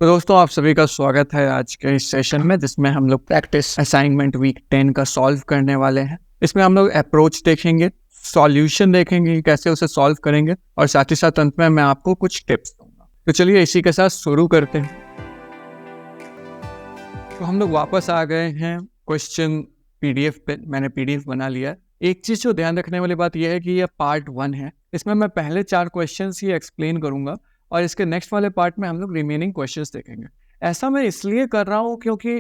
तो दोस्तों आप सभी का स्वागत है आज के इस सेशन में जिसमें हम लोग प्रैक्टिस असाइनमेंट वीक 10 का सॉल्व करने वाले हैं। इसमें हम लोग अप्रोच देखेंगे, सॉल्यूशन देखेंगे कैसे उसे सॉल्व करेंगे और साथ ही साथ अंत में मैं आपको कुछ टिप्स दूंगा। तो चलिए इसी के साथ शुरू करते हैं। तो हम लोग वापस आ गए हैं क्वेश्चन पीडीएफ पे। मैंने पीडीएफ बना लिया। एक चीज जो ध्यान रखने वाली बात यह है कि यह पार्ट 1 है। इसमें मैं पहले 4 क्वेश्चंस ही एक्सप्लेन करूंगा और इसके नेक्स्ट वाले पार्ट में हम लोग रिमेनिंग क्वेश्चंस देखेंगे। ऐसा मैं इसलिए कर रहा हूँ क्योंकि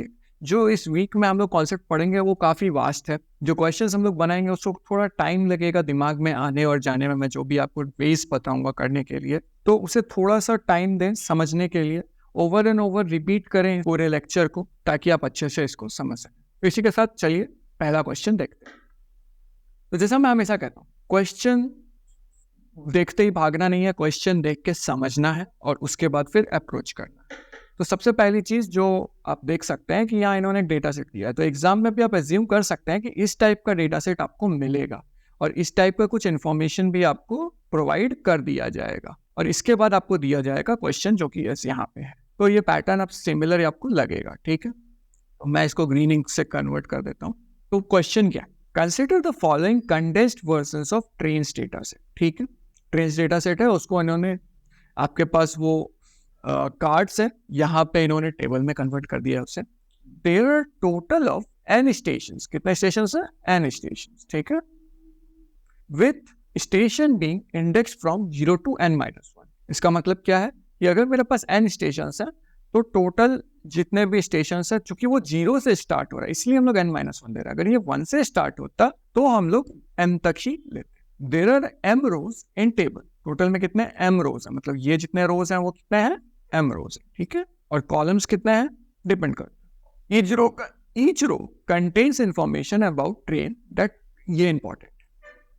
जो इस वीक में हम लोग कॉन्सेप्ट पढ़ेंगे वो काफ़ी वास्ट है। जो क्वेश्चंस हम लोग बनाएंगे उसको थोड़ा टाइम लगेगा दिमाग में आने और जाने में। मैं जो भी आपको बेस बताऊंगा करने के लिए तो उसे थोड़ा सा टाइम दें समझने के लिए। ओवर एंड ओवर रिपीट करें पूरे लेक्चर को ताकि आप अच्छे से इसको समझ सकें। तो इसी के साथ चलिए पहला क्वेश्चन देखते हैं। तो जैसा मैं हमेशा कहता हूँ, क्वेश्चन देखते ही भागना नहीं है, क्वेश्चन देख के समझना है और उसके बाद फिर अप्रोच करना है। तो सबसे पहली चीज जो आप देख सकते हैं कि यहाँ इन्होंने डेटा सेट दिया है, तो एग्जाम में भी आप एज्यूम कर सकते हैं कि इस टाइप का डेटा सेट आपको मिलेगा और इस टाइप का कुछ इन्फॉर्मेशन भी आपको प्रोवाइड कर दिया जाएगा और इसके बाद आपको दिया जाएगा क्वेश्चन जो कि यहाँ पे है। तो ये पैटर्न अब सिमिलर आपको लगेगा, ठीक है। तो मैं इसको ग्रीन इंक से कन्वर्ट कर देता हूँ। तो क्वेश्चन क्या है? Consider the following condensed versions of trains data set. ठीक है, ट्रेन्स डेटा सेट है, उसको इन्होंने आपके पास वो कार्ड्स है, यहाँ पे इन्होंने टेबल में कन्वर्ट कर दिया है उसे। There are total of n stations. कितने स्टेशंस है? n स्टेशंस, ठीक है। With station being index from 0 to n-1। इसका मतलब क्या है कि अगर मेरे पास n स्टेशंस है तो टोटल जितने भी स्टेशन है, चूंकि वो 0 से स्टार्ट हो रहा है इसलिए हम लोग n-1 दे रहे हैं। अगर ये 1 से स्टार्ट होता तो हम लोग m तक ही लेते। There are m rows in table. Total में कितने m रोज है, मतलब ये जितने रोज हैं वो कितने हैं? m रोज है, ठीक है। और कॉलम्स कितने हैं? डिपेंड करता है। Each row contains information about train that, ये important,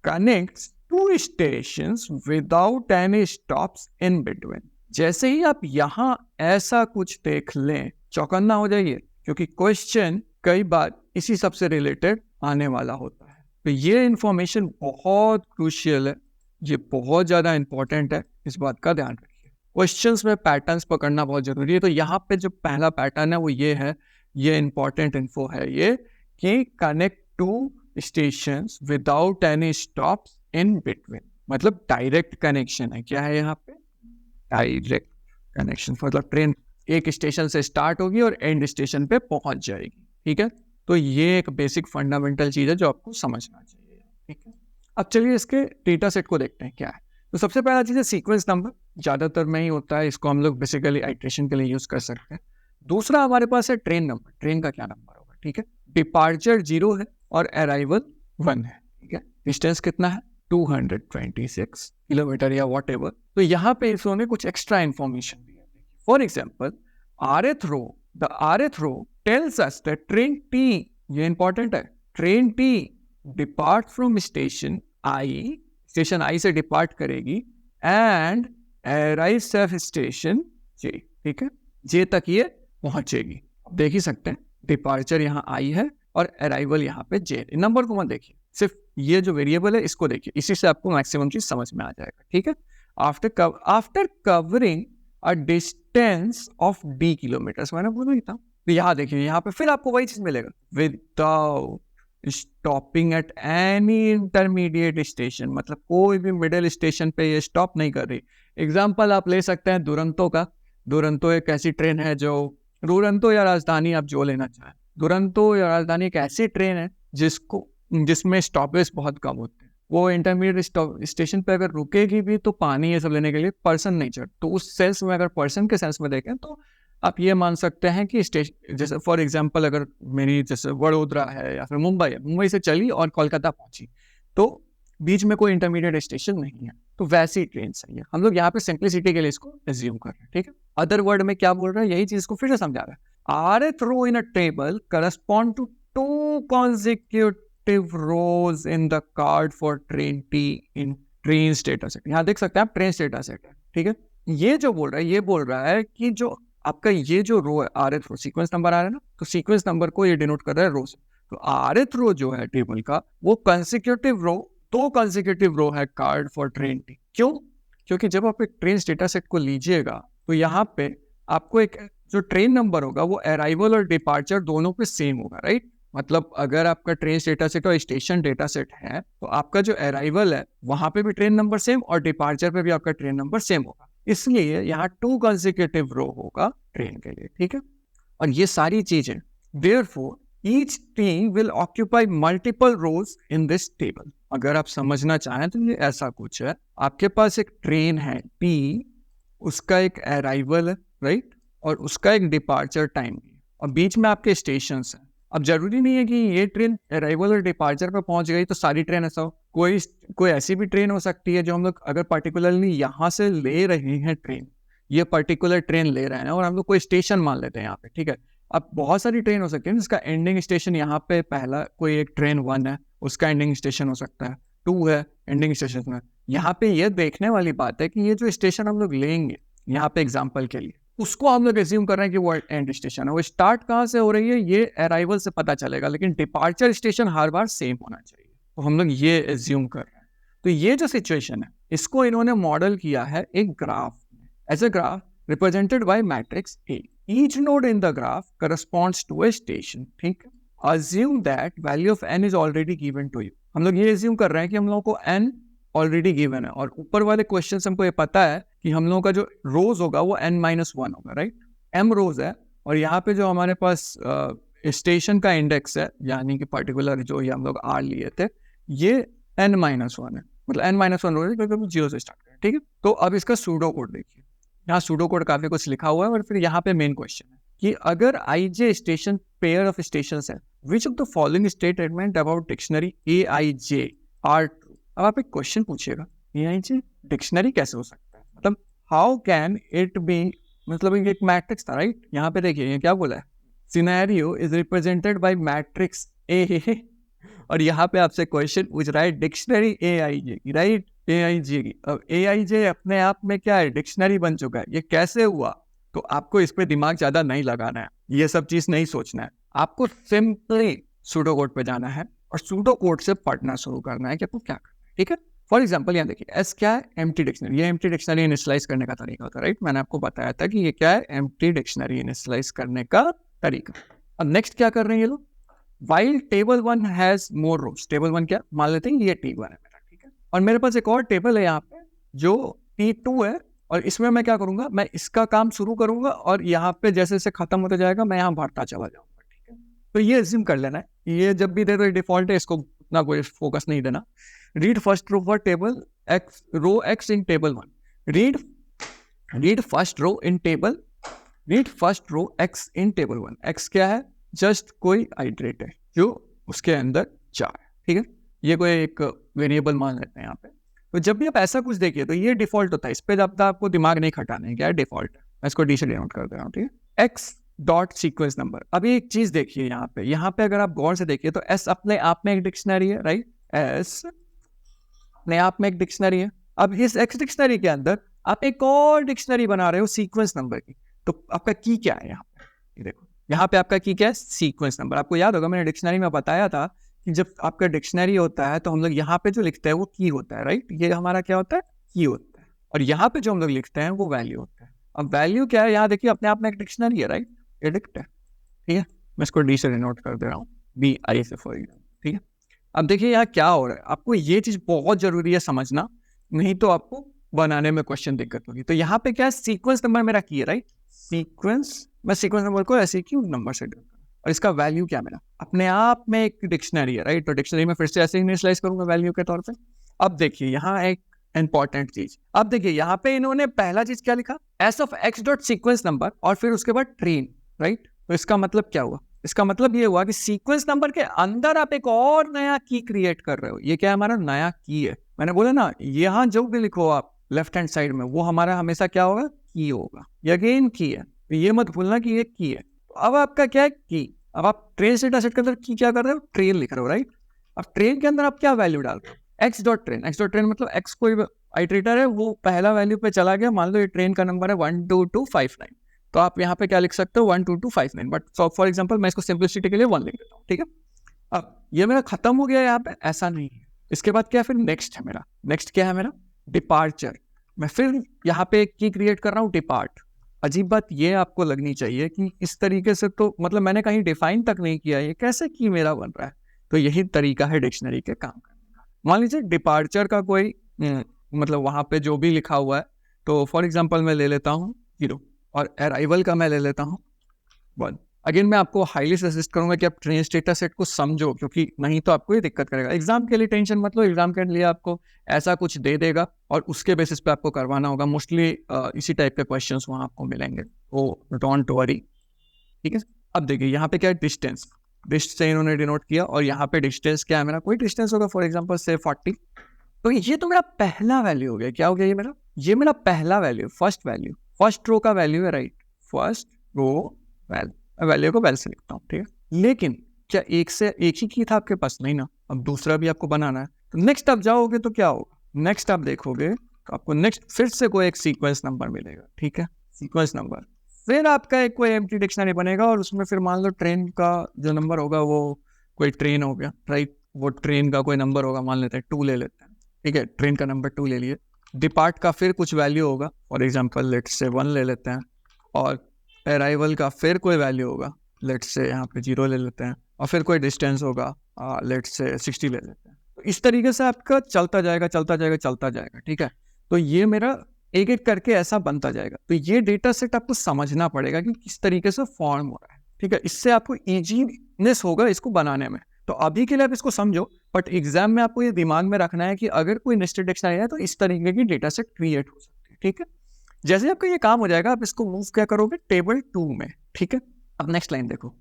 connects to stations without any stops in between. जैसे ही आप यहाँ ऐसा कुछ देख लें चौकन्ना हो जाइए, क्योंकि क्वेश्चन कई बार इसी सब से रिलेटेड आने वाला होता है। तो ये इंफॉर्मेशन बहुत क्रूशियल है, ये बहुत ज़्यादा इंपॉर्टेंट है, इस बात का ध्यान रखिए। क्वेश्चंस में पैटर्न्स पकड़ना बहुत जरूरी है। तो यहाँ पे जो पहला पैटर्न है वो ये है, ये इंपॉर्टेंट इन्फो है ये, कि connect two stations without any stops in between, मतलब डायरेक्ट कनेक्शन है। क्या है यहाँ पे? डायरेक्ट कनेक्शन, मतलब ट्रेन एक स्टेशन से स्टार्ट होगी और एंड स्टेशन पे पहुंच जाएगी, ठीक है। तो ये एक बेसिक फंडामेंटल चीज है जो आपको समझना चाहिए, ठीक है। अब चलिए इसके डेटा सेट को देखते हैं क्या है। तो सबसे पहला चीज है सीक्वेंस नंबर, ज्यादातर में ही होता है, इसको हम लोग बेसिकली आइट्रेशन के लिए यूज कर सकते हैं। दूसरा हमारे पास है ट्रेन नंबर, ट्रेन का क्या नंबर होगा, ठीक है। डिपार्चर 0 है और अराइवल 1 है, ठीक है। डिस्टेंस कितना है? 226 किलोमीटर या वॉट एवर। तो यहाँ पे इसने कुछ एक्स्ट्रा इंफॉर्मेशन दिया। For example rth row, the rth row tells us that train T, ये इंपॉर्टेंट है, train T depart from station I, station I से डिपार्ट करेगी and arrives eight station J, ठीक है। J तक ये पहुंचेगी। देख ही सकते हैं डिपार्चर यहाँ I है और अराइवल यहाँ पे J। नंबर को मत देखिए, सिर्फ ये जो वेरिएबल है इसको देखिए, इसी से आपको मैक्सिमम चीज समझ में आ जाएगा, ठीक है। After covering a distance of d kilometres, मैंने बोला ही था। तो यहाँ देखिए, यहाँ पे फिर आपको वही चीज मिलेगा, without stopping at any intermediate station, मतलब कोई भी मिडिल स्टेशन पे ये स्टॉप नहीं कर रही। एग्जाम्पल आप ले सकते हैं दुरंतो का। दुरंतो एक ऐसी ट्रेन है जो, दुरंतो या राजधानी आप जो लेना चाहें, दुरंतो या राजधानी एक ऐसी ट्रेन है जिसमें स्टॉपेज बहुत कम होते हैं। वो इंटरमीडिएट स्टेशन पे अगर रुकेगी भी तो पानी ये सब लेने के लिए पर्सन नहीं चढ़, तो उस सेंस में अगर पर्सन के सेंस में देखें तो आप ये मान सकते हैं कि स्टेशन, जैसे फॉर एग्जांपल अगर मेरी जैसे वडोदरा है या फिर मुंबई है, मुंबई से चली और कोलकाता पहुंची तो बीच में कोई इंटरमीडिएट स्टेशन नहीं है, तो वैसी ट्रेन सही है। हम लोग यहाँ पे सिंप्लिसिटी के लिए इसको एज्यूम कर रहे हैं, ठीक है। अदर वर्ड में क्या बोल रहा है, यही चीज को फिर से समझा रहा है। rth row in a table correspond to 2 consecutive rows in the card for train T in trains data set। यहाँ देख सकते हैं आप, ट्रेन डेटा सेट है, ठीक है। ये जो बोल रहा है, ये बोल रहा है कि जो आपका ये जो रो है rth रो, सीक्वेंस नंबर आ रहा है ना, तो सीक्वेंस नंबर को ये डिनोट कर रहा है रो से। तो rth रो जो है टेबल का, वो कंसेक्यूटिव रो, 2 कंसेक्यूटिव रो है कार्ड फॉर ट्रेन टी। क्यों? क्योंकि जब आप एक ट्रेन डेटा सेट को लीजिएगा तो यहाँ पे आपको एक जो ट्रेन नंबर होगा वो अराइवल और डिपार्चर दोनों पे सेम होगा, राइट। मतलब अगर आपका ट्रेन डेटा सेट और स्टेशन डेटा सेट है तो आपका जो अराइवल है वहां पे भी ट्रेन नंबर सेम और डिपार्चर पे भी आपका ट्रेन नंबर सेम होगा, इसलिए यहाँ 2 कंसेक्यूटिव रो होगा ट्रेन के लिए, ठीक है। और ये सारी चीजें, therefore each train will occupy multiple rows in this table. अगर आप समझना चाहें तो ये ऐसा कुछ है, आपके पास एक ट्रेन है T, उसका एक अराइवल है, राइट, और उसका एक डिपार्चर टाइम है, और बीच में आपके स्टेशन हैं। अब जरूरी नहीं है कि ये ट्रेन अराइवल और डिपार्चर पर पहुंच गई तो सारी ट्रेन ऐसा हो, कोई ऐसी भी ट्रेन हो सकती है जो हम लोग अगर पर्टिकुलरली यहाँ से ले रहे हैं ट्रेन, ये पर्टिकुलर ट्रेन ले रहे हैं और हम लोग कोई स्टेशन मान लेते हैं यहाँ पे, ठीक है। अब बहुत सारी ट्रेन हो सकती है जिसका एंडिंग स्टेशन यहाँ पे पहला कोई एक ट्रेन 1 है, उसका एंडिंग स्टेशन हो सकता है 2 है एंडिंग स्टेशन में। यहाँ पे ये देखने वाली बात है कि ये जो स्टेशन हम लोग लेंगे यहाँ पे एग्जाम्पल के लिए, उसको हम लोग एज्यूम कर रहे हैं कि वो एंड स्टेशन है। वो स्टार्ट कहाँ से हो रही है ये अराइवल से पता चलेगा, लेकिन डिपार्चर स्टेशन हर बार सेम होना चाहिए, तो हम लोग ये एज्यूम कर रहे हैं। तो ये जो सिचुएशन है इसको इन्होंने मॉडल किया है एक ग्राफ में, as a graph represented by matrix A. Each node in the graph corresponds to a station. ठीक है, assume that value of n is already given to you. हम लोग ये assume कर रहे हैं कि हम लोगों को n already given है, और ऊपर वाले क्वेश्चन हमको ये पता है कि हम लोगों का जो रोज होगा वो n-1 होगा, राइट। m रोज है, और यहाँ पे जो हमारे पास स्टेशन का इंडेक्स है, यानी कि पर्टिकुलर जो ये हम लोग r लिए थे, ये n-1 है, मतलब n-1 रोज है क्योंकि हम 0 से स्टार्ट करें, ठीक है। तो अब इसका सूडो कोड देखिए, यहाँ सूडो कोड काफी कुछ लिखा हुआ है, और फिर यहाँ पे मेन क्वेश्चन है कि अगर ij station pair of stations है, which of the following statement about dictionary aij are true. अब आप एक क्वेश्चन पूछिएगा, aij डिक्शनरी कैसे हो सकता है, मतलब हाउ कैन इट बी, मतलब एक मैट्रिक्स था, राइट। यहाँ पे देखिए ये क्या बोला है, scenario is represented by matrix A, और यहाँ पे आपसे क्वेश्चन पूछ रहा है डिक्शनरी aij की, राइट, aij की। अब aij अपने आप में क्या है, डिक्शनरी बन चुका है, ये कैसे हुआ। तो आपको इस पे दिमाग ज्यादा नहीं लगाना है, ये सब चीज नहीं सोचना है, आपको सिंपली सूडो कोड पे जाना है और सूडो कोड से पढ़ना शुरू करना है कि आपको क्या करना है, ठीक है। फॉर एग्जाम्पल यहाँ देखिए, एस क्या है, एम्प्टी डिक्शनरी। ये एम्प्टी डिक्शनरी इनिशियलाइज करने का तरीका होता है, राइट। मैंने आपको बताया था कि ये क्या है, एम्प्टी डिक्शनरी इनिशियलाइज करने का तरीका। अब नेक्स्ट क्या कर रहे हैं ये लोग, while table 1 has more rows, table 1 क्या मान लेते हैं ये T1 है मेरा, ठीक है। और मेरे पास एक और टेबल है यहाँ पे जो T2 है, और इसमें मैं क्या करूंगा, मैं इसका काम शुरू करूंगा और यहाँ पे जैसे जैसे खत्म होता जाएगा मैं यहाँ भरता चला जाऊंगा, ठीक है। तो ये एज्यूम कर लेना है, ये जब भी दे तो डिफॉल्ट है, इसको उतना कोई फोकस नहीं देना। Read first row for table x, row x in table 1। Read first row in table, read first row x in table 1। x क्या है, जस्ट कोई आइटरेट है जो उसके अंदर 4 है, ठीक है। ये कोई एक वेरिएबल मान लेते हैं यहाँ पे। तो जब भी आप ऐसा कुछ देखिए तो ये डिफॉल्ट होता है, इस पे जब आपको दिमाग नहीं खटाना है, क्या है डिफॉल्ट है। मैं इसको डी से डिनोट कर दे रहा हूँ, ठीक है। X dot sequence number. अभी एक चीज देखिए यहाँ पे अगर आप गौर से देखिए तो एस अपने आप में एक डिक्शनरी है, राइट। एस अपने आप में एक डिक्शनरी है। अब इस एक्स डिक्शनरी के अंदर आप एक और डिक्शनरी बना रहे हो सीक्वेंस नंबर की, तो आपका की क्या है यहाँ पे, ये देखो यहाँ पे आपका की क्या है, सीक्वेंस नंबर। आपको याद होगा मैंने डिक्शनरी में बताया था कि जब आपका डिक्शनरी होता है तो हम लोग यहाँ पे जो लिखते हैं वो की होता है, राइट। ये हमारा क्या होता है, की होता है, और यहाँ पे जो हम लोग लिखते हैं वो वैल्यू होता है। अब वैल्यू क्या है, यहाँ देखिए अपने आप में एक डिक्शनरी है, राइट, ये डिक्ट है, ठीक है। मैं इसको डी से डिनोट कर दे रहा हूँ, बी आई से फॉर एग्जाम्पल, ठीक है। अब देखिए यहाँ क्या हो रहा है, आपको ये चीज बहुत जरूरी है समझना, नहीं तो आपको बनाने में क्वेश्चन दिक्कत होगी। तो यहाँ पे क्या है, सीक्वेंस नंबर मेरा की है, राइट। सीक्वेंस, मैं सीक्वेंस नंबर को ऐसे क्यों नंबर से डिनोट, और इसका वैल्यू क्या मेरा अपने आप में एक डिक्शनरी है, राइट। तो डिक्शनरी में फिर से ऐसे इनिशियलाइज करूंगा वैल्यू के तौर पे। अब देखिए यहाँ एक इंपॉर्टेंट चीज, अब देखिए यहाँ पे इन्होंने पहला चीज क्या लिखा, S of x dot sequence number, और फिर उसके बाद ट्रेन, राइट। तो इसका मतलब क्या हुआ, इसका मतलब ये हुआ कि सीक्वेंस नंबर के अंदर आप एक और नया की क्रिएट कर रहे हो। ये क्या है, हमारा नया की है। मैंने बोला ना, यहाँ जो भी लिखो आप लेफ्ट हैंड साइड में, वो हमारा हमेशा क्या होगा, की होगा। ये अगेन की है, तो ये मत भूलना कि ये की है। तो अब आपका क्या है, की। अब आप ट्रेन डेटा सेट के अंदर की क्या कर रहे हो, ट्रेन लिख रहे हो, राइट। अब ट्रेन के अंदर आप क्या वैल्यू डाल रहे हो, x dot train. X dot train मतलब एक्स कोई आइटरेटर है, वो पहला वैल्यू पे चला गया। मान लो ये ट्रेन का नंबर है 12259, तो आप यहाँ पे क्या लिख सकते हो, 12259, बट फॉर एग्जाम्पल मैं इसको सिंपलिसिटी के लिए 1 लिख देता हूँ, ठीक है। अब ये मेरा खत्म हो गया यहाँ पे, ऐसा नहीं है। इसके बाद क्या है, फिर नेक्स्ट है मेरा, नेक्स्ट क्या है मेरा, डिपार्चर। मैं फिर यहाँ पे की क्रिएट कर रहा हूँ, डिपार्ट। अजीब बात ये आपको लगनी चाहिए कि इस तरीके से तो मतलब मैंने कहीं डिफाइन तक नहीं किया ये कैसे की मेरा बन रहा है। तो यही तरीका है डिक्शनरी के काम करने का। मान लीजिए डिपार्चर का कोई मतलब वहाँ पे जो भी लिखा हुआ है, तो फॉर एग्जांपल मैं ले लेता हूँ 0 और अराइवल का मैं ले लेता हूँ 1। अगेन मैं आपको हाईली सजेस्ट करूंगा कि आप ट्रेन डेटा सेट को समझो, क्योंकि नहीं तो आपको ये दिक्कत करेगा। एग्जाम के लिए टेंशन मत लो, एग्जाम के लिए आपको ऐसा कुछ दे देगा और उसके बेसिस पे आपको करवाना होगा। मोस्टली इसी टाइप के क्वेश्चंस वहाँ आपको मिलेंगे, तो डोंट वरी। ठीक है, अब देखिए यहाँ पे क्या है, डिस्टेंस। डिस्ट से इन्होंने डिनोट किया और यहाँ पे डिस्टेंस क्या है मेरा, कोई डिस्टेंस होगा फॉर एग्जाम्पल से 40। तो ये तो मेरा पहला वैल्यू हो गया। क्या हो गया ये मेरा पहला value, first value, first row का वैल्यू है, राइट। फर्स्ट रो वैल्यू को वैल्यू से लिखता हूँ, ठीक है। लेकिन क्या एक ही की था आपके पास, नहीं ना, अब दूसरा भी आपको बनाना है। तो नेक्स्ट आप जाओगे तो क्या होगा, नेक्स्ट आप देखोगे तो आपको नेक्स्ट फिर से कोई एक सीक्वेंस नंबर मिलेगा, ठीक है, सीक्वेंस नंबर। फिर आपका एक कोई एम्प्टी डिक्शनरी बनेगा और उसमें फिर मान लो ट्रेन का जो नंबर होगा वो कोई ट्रेन हो गया, राइट। वो ट्रेन का कोई नंबर होगा, मान लेते हैं 2 ले लेते हैं, ठीक है, ट्रेन का नंबर 2 ले लिए। डिपार्ट का फिर कुछ वैल्यू होगा, फॉर एग्जाम्पल लेट्स से 1 ले लेते हैं। और अराइवल का फिर कोई वैल्यू होगा, लेट्स से यहाँ पे 0 ले लेते हैं। और फिर कोई डिस्टेंस होगा, लेट्स से 60 ले लेते हैं। तो इस तरीके से आपका चलता जाएगा चलता जाएगा चलता जाएगा, ठीक है। तो ये मेरा एक एक करके ऐसा बनता जाएगा। तो ये डेटा सेट आपको समझना पड़ेगा कि किस तरीके से फॉर्म हो रहा है, ठीक है। इससे आपको ईजीनेस होगा इसको बनाने में। तो अभी के लिए आप इसको समझो, बट एग्जाम में आपको ये दिमाग में रखना है कि अगर कोई नेस्टेड डिक्शनरी है तो इस तरीके की डेटा सेट क्रिएट हो सकती है, ठीक है। जैसे आपका ये काम हो जाएगा, आप इसको मूव क्या करोगे, टेबल 2 में, ठीक है। अब नेक्स्ट लाइन देखो,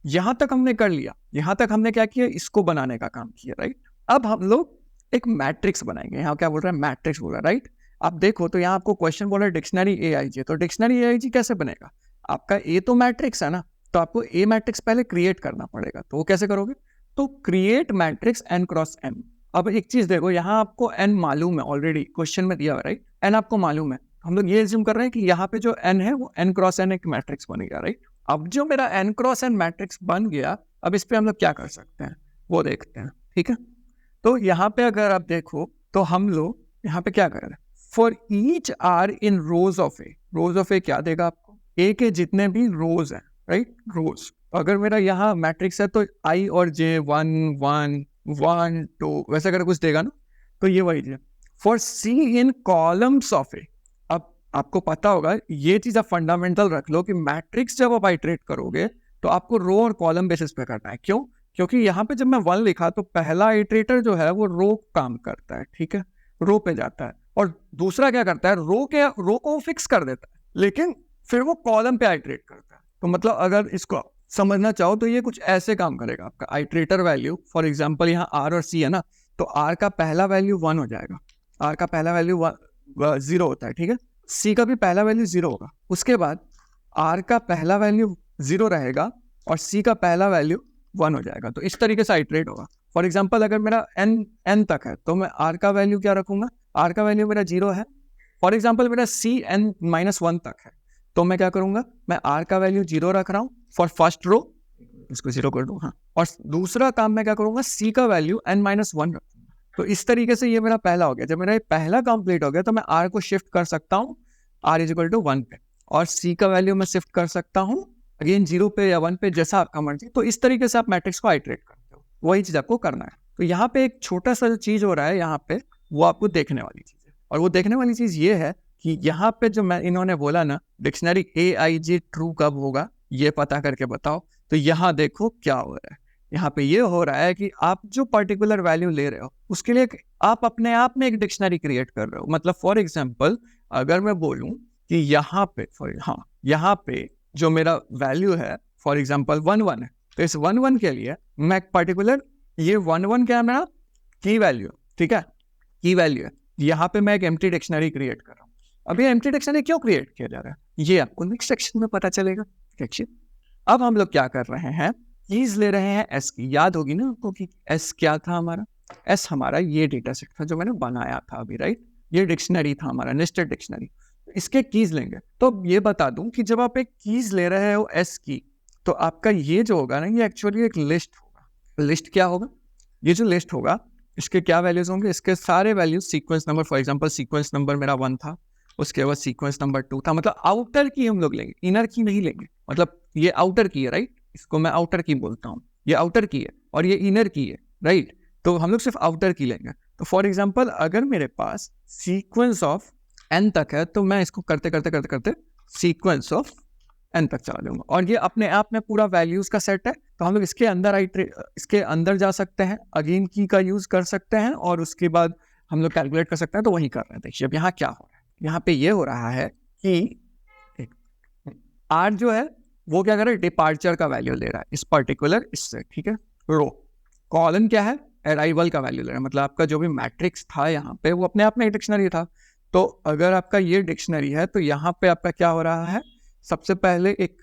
यहां तक हमने कर लिया, यहां तक हमने क्या किया, इसको बनाने का काम किया, राइट। अब हम लोग एक मैट्रिक्स बनाएंगे। यहाँ क्या बोल रहा है, मैट्रिक्स बोल रहा है, राइट। आप देखो तो यहाँ आपको क्वेश्चन बोला है डिक्शनरी AIG, तो डिक्शनरी AIG कैसे बनेगा, आपका ए तो मैट्रिक्स है ना, तो आपको ए मैट्रिक्स पहले क्रिएट करना पड़ेगा। तो वो कैसे करोगे, तो create matrix n cross m। अब एक चीज देखो, यहाँ आपको n मालूम है, ऑलरेडी क्वेश्चन में दिया हुआ, राइट। n आपको मालूम है, हम लोग ये एज्यूम कर रहे हैं कि यहाँ पे जो n है वो n क्रॉस n एक मैट्रिक्स बन गया, राइट। अब जो मेरा n क्रॉस n मैट्रिक्स बन गया, अब इस पे हम लोग क्या कर सकते हैं वो देखते हैं, ठीक है। तो यहाँ पे अगर आप देखो तो हम लोग यहाँ पे क्या कर रहे हैं, for each R in rows of A, rows of A क्या देगा आपको, ए के जितने भी रोज हैं, राइट, रोज। अगर मेरा यहाँ मैट्रिक्स है तो आई और जे 1 1 1 2 वैसे अगर कुछ देगा ना, तो ये वही है। For C in columns of A, अब आपको पता होगा ये चीज आप फंडामेंटल रख लो कि मैट्रिक्स जब आप आइटरेट करोगे तो आपको रो और कॉलम बेसिस पे करना है। क्यों, क्योंकि यहाँ पे जब मैं 1 लिखा तो पहला आइटरेटर जो है वो रो काम करता है, ठीक है, रो पे जाता है। और दूसरा क्या करता है, रो को फिक्स कर देता है, लेकिन फिर वो कॉलम पे आइटरेट करता है। तो मतलब अगर इसको समझना चाहो तो ये कुछ ऐसे काम करेगा। आपका आइटरेटर वैल्यू फॉर एग्जांपल यहाँ आर और सी है ना, तो आर का पहला वैल्यू 1 हो जाएगा, आर का पहला वैल्यू 0 होता है, ठीक है। सी का भी पहला वैल्यू 0 होगा, उसके बाद आर का पहला वैल्यू 0 रहेगा और सी का पहला वैल्यू 1 हो जाएगा। तो इस तरीके से आइटरेट होगा। फॉर एग्जाम्पल अगर मेरा n तक है तो मैं आर का वैल्यू क्या रखूंगा, आर का वैल्यू मेरा 0 है। फॉर एग्जाम्पल मेरा सी n-1 तक है तो मैं क्या करूंगा, मैं आर का वैल्यू 0 रख रहा हूँ फॉर फर्स्ट रो, इसको 0 कर दूं, हाँ। और दूसरा काम मैं क्या करूंगा, सी का वैल्यू n-1 रखूंगा। तो इस तरीके से ये मेरा पहला हो गया। जब मेरा ये पहला कंप्लीट हो गया तो मैं आर को शिफ्ट कर सकता हूँ r = 1 पे, और सी का वैल्यू मैं शिफ्ट कर सकता हूँ अगेन 0 पे या 1 पे, जैसा आपका मर्जी। तो इस तरीके से आप मैट्रिक्स को आइटरेट करते हो, वही चीज आपको करना है। तो यहाँ पे एक छोटा सा जो चीज हो रहा है यहाँ पे, वो आपको देखने वाली चीज है। और वो देखने वाली चीज ये है कि यहाँ पे जो मैं इन्होंने बोला ना, डिक्शनरी AIG ट्रू कब होगा ये पता करके बताओ। तो यहाँ देखो क्या हो रहा है, यहाँ पे ये हो रहा है कि आप जो पर्टिकुलर वैल्यू ले रहे हो उसके लिए आप अपने आप में एक डिक्शनरी क्रिएट कर रहे हो। मतलब फॉर एग्जांपल अगर मैं बोलूं कि यहाँ पे यहाँ पे जो मेरा वैल्यू है फॉर एग्जांपल 1 है, तो इस 1 के लिए मैं एक पर्टिकुलर, ये 1 क्या है मेरा की वैल्यू, ठीक है, की वैल्यू है। यहाँ पे मैं एक एम्प्टी डिक्शनरी क्रिएट कर रहा हूँ। अब ये एम्प्टी डिक्शनरी क्यों क्रिएट किया जा रहा है ये आपको नेक्स्ट सेक्शन में पता चलेगा। अब हम लोग क्या कर रहे हैं, कीज ले रहे हैं एस की। याद होगी ना आपको कि एस क्या था हमारा, एस हमारा ये डेटा सेट था जो मैंने बनाया था अभी, राइट। ये डिक्शनरी था हमारा नेस्टेड डिक्शनरी, इसके कीज लेंगे। तो ये बता दूं कि जब आप एक कीज ले रहे हो एस की, तो आपका ये जो होगा ना, ये एक्चुअली एक लिस्ट होगा। लिस्ट क्या होगा, ये जो लिस्ट होगा इसके क्या वैल्यूज होंगे, इसके सारे values sequence number, for example sequence number मेरा 1 था, उसके बाद सीक्वेंस नंबर 2 था, मतलब आउटर की हम लोग लेंगे, इनर की नहीं लेंगे। मतलब ये आउटर की है, राइट, इसको मैं आउटर की बोलता हूँ, ये आउटर की है और ये इनर की है, राइट, तो हम लोग सिर्फ आउटर की लेंगे। तो फॉर एग्जाम्पल अगर मेरे पास सीक्वेंस ऑफ n तक है तो मैं इसको करते करते करते करते सीक्वेंस ऑफ n तक चला लूंगा, और ये अपने आप में पूरा वैल्यूज का सेट है। तो हम लोग इसके अंदर जा सकते हैं, अगेन की का यूज कर सकते हैं और उसके बाद हम लोग कैलकुलेट कर सकते हैं। तो वही कर रहे हैं। देखिए अब यहाँ क्या हो रहा है, यहाँ पे ये हो रहा है कि r जो है वो क्या कर रहा है, डिपार्चर का वैल्यू ले रहा है इस पर्टिकुलर इससे, ठीक है। रो कॉलन क्या है, अराइवल का वैल्यू ले रहा है, मतलब आपका जो भी मैट्रिक्स था यहाँ पे वो अपने आप में एक डिक्शनरी था। तो अगर आपका ये डिक्शनरी है तो यहाँ पे आपका क्या हो रहा है, सबसे पहले एक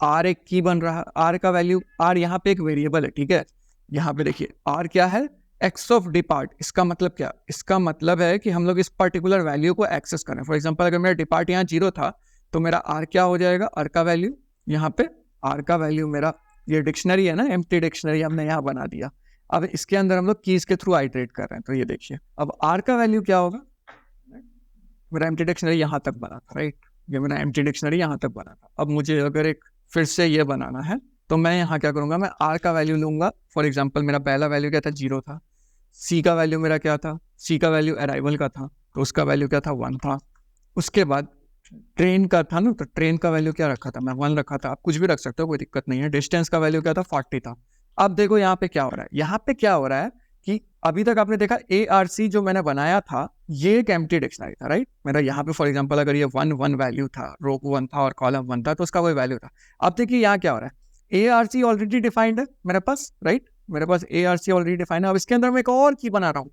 आर एक की बन रहा है, आर का वैल्यू, आर यहाँ पे एक वेरिएबल है, ठीक है। यहाँ पे देखिए आर क्या है, एक्स ऑफ डिपार्ट। इसका मतलब क्या, इसका मतलब है कि हम लोग इस पर्टिकुलर वैल्यू को एक्सेस करें। फॉर एग्जाम्पल अगर मेरा डिपार्ट यहाँ 0 था तो मेरा आर क्या हो जाएगा, आर का वैल्यू, यहाँ पे आर का वैल्यू मेरा, ये डिक्शनरी है ना, एम्प्टी डिक्शनरी हमने यहाँ बना दिया। अब इसके अंदर हम लोग कीज के थ्रू आइटरेट कर रहे हैं। तो ये देखिए अब आर का वैल्यू क्या होगा, मेरा एम्प्टी डिक्शनरी यहाँ तक बना था, राइट, ये मेरा एम्प्टी डिक्शनरी यहाँ तक बना था। अब मुझे अगर एक फिर से ये बनाना है तो मैं यहाँ क्या करूँगा, मैं आर का वैल्यू लूंगा। फॉर एग्जाम्पल मेरा पहला वैल्यू क्या था, 0 था। सी का वैल्यू मेरा क्या था, सी का वैल्यू अराइवल का था, तो उसका वैल्यू क्या था, 1 था। उसके बाद ट्रेन का था ना, तो ट्रेन का वैल्यू क्या रखा था, मैं 1 रखा था। आप कुछ भी रख सकते हो, कोई दिक्कत नहीं है। डिस्टेंस का वैल्यू क्या था, 40 था। अब देखो यहाँ पे क्या हो रहा है, यहाँ पे क्या हो रहा है कि अभी तक आपने देखा ARC जो मैंने बनाया था ये एक एम्प्टी डिक्शनरी था, राइट। मेरा यहाँ पे फॉर एग्जांपल अगर ये 1 वैल्यू था, रो 1 था और कॉलम 1 था, तो उसका कोई वैल्यू था। अब देखिए यहाँ क्या हो रहा है, ARC ऑलरेडी डिफाइंड है मेरे पास, राइट, मेरे पास ARC ऑलरेडी डिफाइंड है। अब इसके अंदर मैं एक और की बना रहा हूँ,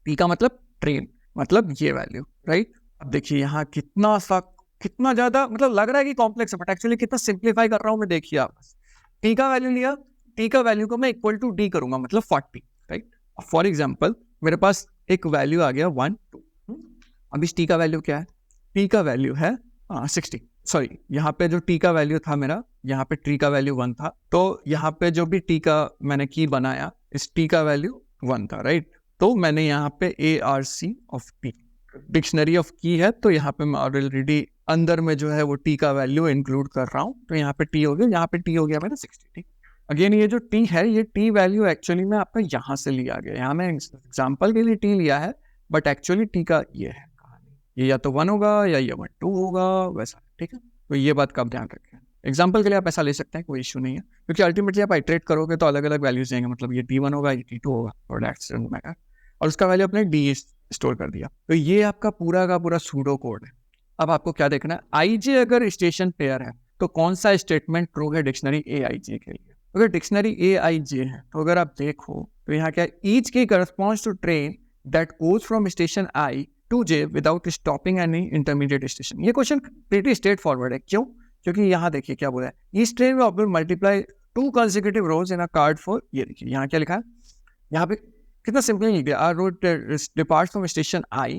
T का मतलब ट्रेन, मतलब ये वैल्यू, राइट। अब देखिए यहाँ कितना ज्यादा मतलब लग रहा है कि कॉम्प्लेक्स है, बट एक्चुअली कितना सिंप्लीफाई कर रहा हूँ मैं, देखिए आप। टी का वैल्यू लिया, टी का वैल्यू को मैं इक्वल टू डी करूंगा, मतलब 40, राइट। फॉर एग्जाम्पल मेरे पास एक वैल्यू आ गया 1 2। अब इस टी का वैल्यू क्या है, टी का वैल्यू है 60, सॉरी यहाँ पे जो टी का वैल्यू था मेरा, यहाँ पे टी का वैल्यू 1 था, तो यहाँ पे जो भी टी का मैंने की बनाया, इस टी का वैल्यू 1 था, राइट। तो मैंने यहाँ पे ARC of T, dictionary of की है, तो यहाँ पे मैं ऑलरेडी अंदर में जो है वो टी का वैल्यू इंक्लूड कर रहा हूँ। तो यहाँ पे टी हो गया, यहाँ पे टी हो गया मेरा 60, ठीक। अगेन ये जो टी है, ये टी वैल्यू एक्चुअली में आपका यहाँ से लिया गया, यहाँ मैं एग्जाम्पल के लिए टी लिया है, बट एक्चुअली टी का ये है कहानी, ये या तो 1 होगा या ये 1 2 होगा, वैसा, ठीक है। तो ये बात का आप ध्यान रखें। एग्जाम्पल के लिए आप ऐसा ले सकते हैं, कोई इशू नहीं है, क्योंकि अल्टीमेटली आप आइटरेट करोगे तो अलग अलग वैल्यूज देंगे, मतलब ये T1 होगा, ये T2 होगा, और दैट्स इट मैटर, और उसका वैल्यू अपने डी स्टोर कर दिया। तो ये आपका पूरा का पूरा सूडो कोड है। अब आपको क्या देखना है, IJ अगर स्टेशन पेयर है तो कौन सा स्टेटमेंट ट्रू है डिक्शनरी AIJ के लिए। अगर डिक्शनरी AIJ है तो अगर आप देखो तो यहाँ क्या, ईच की corresponds to train that goes from station I to J without stopping any intermediate station. ये क्वेश्चन प्रीटी स्ट्रेट फॉरवर्ड है, क्यों, क्योंकि यहाँ देखिए क्या बोला है, each train will multiply 2 consecutive rows in a card for, ये देखिए यहाँ क्या लिखा है, यहाँ पे कितना सिंपल लिख दिया, road departs from station I,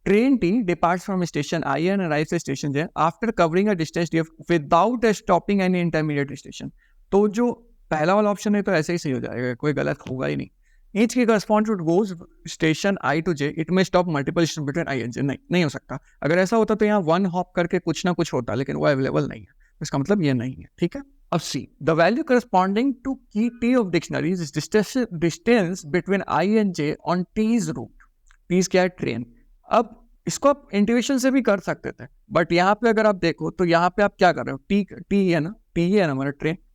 train T departs from station I and arrives at station J after covering a distance DF without stopping any intermediate station। तो जो पहला वाला ऑप्शन है तो ऐसे ही सही हो जाएगा, कोई गलत होगा ही नहीं। Each की corresponds to goes station I to J, it may stop multiple stations between I and J। नहीं हो सकता। अगर ऐसा होता तो यहाँ 1 हॉप करके कुछ ना कुछ होता, लेकिन वो अवेलेबल नहीं है, इसका मतलब ये नहीं है, ठीक है। अब C, the value corresponding to key T of dictionaries is distance between I and J on T's route। T's क्या है, ट्रेन। अब इसको आप इंट्यूशन से भी कर सकते थे, बट यहाँ पे अगर आप देखो तो यहाँ पे आप क्या कर रहे हो, टी है ना, टी है ना हमारा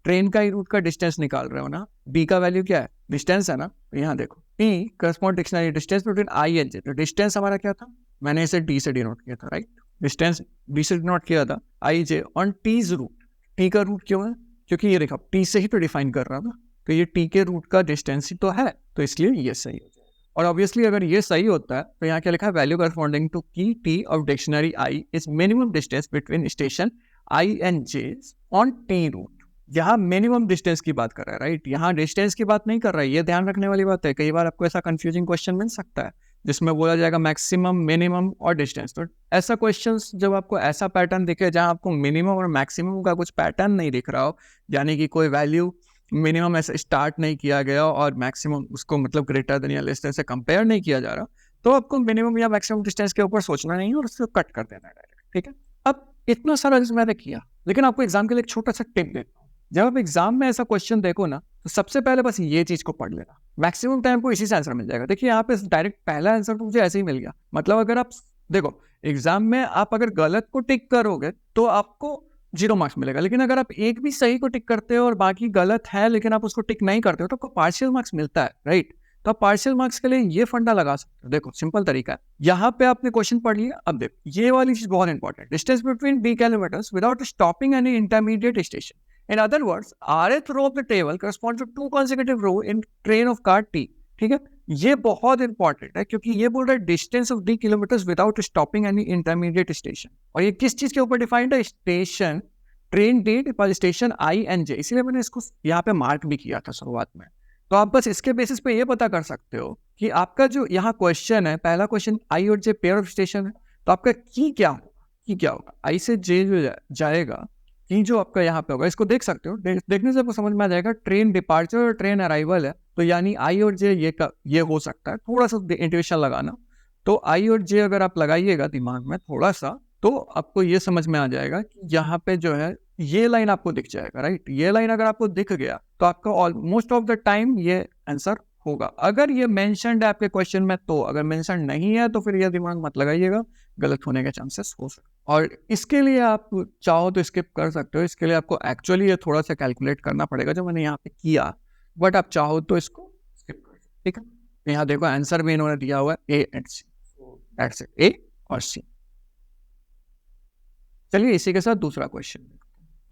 ट्रेन का ही रूट का डिस्टेंस निकाल रहे हो ना, डी का वैल्यू क्या है, डिस्टेंस है ना। तो यहाँ देखो T correspond dictionary distance between I and J, तो डिस्टेंस हमारा क्या था, मैंने इसे डी से डिनोट किया था, राइट, डिस्टेंस डी से डिनोट किया था, आई जे ऑन टीज रूट। टी का रूट क्यों है, क्योंकि ये देखो टी से ही तो डिफाइन कर रहा था, तो ये टी के रूट का डिस्टेंस ही तो है, तो इसलिए ये सही हो जाएगा। और ऑब्वियसली अगर ये सही होता है तो यहाँ क्या लिखा है, value corresponding to key T of dictionary I is minimum distance between station I and J on T route. यहाँ मिनिमम डिस्टेंस की बात कर रहा है, राइट, यहाँ डिस्टेंस की बात नहीं कर रहा है, ये ध्यान रखने वाली बात है। कई बार आपको ऐसा कंफ्यूजिंग क्वेश्चन मिल सकता है जिसमें बोला जाएगा मैक्सिमम, मिनिमम और डिस्टेंस। तो ऐसा क्वेश्चन जब आपको ऐसा पैटर्न दिखे जहाँ आपको मिनिमम और मैक्सिमम का कुछ पैटर्न नहीं दिख रहा हो, यानी कि कोई वैल्यू मिनिमम ऐसे स्टार्ट नहीं किया गया और मैक्सिमम उसको मतलब ग्रेटर देन या लेस देन से कंपेयर नहीं किया जा रहा, तो आपको मिनिमम या मैक्सिमम डिस्टेंस के ऊपर सोचना नहीं है और उसको कट कर देना है डायरेक्ट, ठीक है। अब इतना सारा मैंने किया, लेकिन आपको एग्जाम के लिए एक छोटा सा टिप देता हूँ। जब आप एग्जाम में ऐसा क्वेश्चन देखो ना, तो सबसे पहले बस ये चीज को पढ़ लेना, मैक्सिमम टाइम को इसी से आंसर मिल जाएगा। देखिए यहाँ पे डायरेक्ट पहला आंसर तो मुझे ऐसे ही मिल गया। मतलब अगर आप देखो एग्जाम में आप अगर गलत को टिक करोगे तो आपको 0 मार्क्स मिलेगा, लेकिन अगर आप एक भी सही को टिक करते हो और बाकी गलत है लेकिन आप उसको टिक नहीं करते हो तो आपको पार्शियल मार्क्स मिलता है, राइट। तो आप पार्शियल मार्क्स के लिए ये फंडा लगा सकते हो। देखो सिंपल तरीका है, यहाँ पे आपने क्वेश्चन पढ़ लिया। अब देखो ये वाली चीज बहुत important, distance between d kilometres without stopping any intermediate station. In other words rth row of the table corresponds to 2 consecutive row in train of car T, ठीक है। ये बहुत इंपॉर्टेंट है क्योंकि ये बोल रहा है distance of d kilometres without stopping any intermediate station. और ये किस चीज के ऊपर डिफाइंड है? स्टेशन, ट्रेन डेट पर स्टेशन I and J, इसीलिए मैंने इसको यहाँ पे मार्क भी किया था शुरुआत में। तो आप बस इसके बेसिस पे ये पता कर सकते हो कि आपका जो यहाँ क्वेश्चन है, पहला क्वेश्चन I और J पेयर ऑफ स्टेशन है, तो आपका की क्या होगा? I से J जो जाएगा, की जो आपका यहाँ पे होगा, इसको देख सकते हो। देखने से आपको समझ में आ जाएगा ट्रेन डिपार्चर और ट्रेन अराइवल है, तो यानी I और J ये हो सकता है। थोड़ा सा इंट्यूशन लगाना, तो I और J अगर आप लगाइएगा दिमाग में थोड़ा सा, तो आपको ये समझ में आ जाएगा कि यहाँ पे जो है ये लाइन आपको दिख जाएगा, राइट। ये लाइन अगर आपको दिख गया तो आपका ऑलमोस्ट ऑफ द टाइम ये आंसर होगा। अगर ये मेंशन्ड है आपके क्वेश्चन में तो, अगर मेंशन नहीं है तो फिर ये दिमाग मत लगाइएगा, गलत होने के चांसेस हो सकते। और इसके लिए आप चाहो तो स्किप कर सकते हो, इसके लिए आपको एक्चुअली ये थोड़ा सा कैलकुलेट करना पड़ेगा जो मैंने यहाँ पे किया, बट आप चाहो तो इसको स्किप कर सकते, ठीक है। यहाँ देखो आंसर भी इन्होंने दिया हुआ है A and C, that's it, A और C। चलिए इसी के साथ दूसरा क्वेश्चन,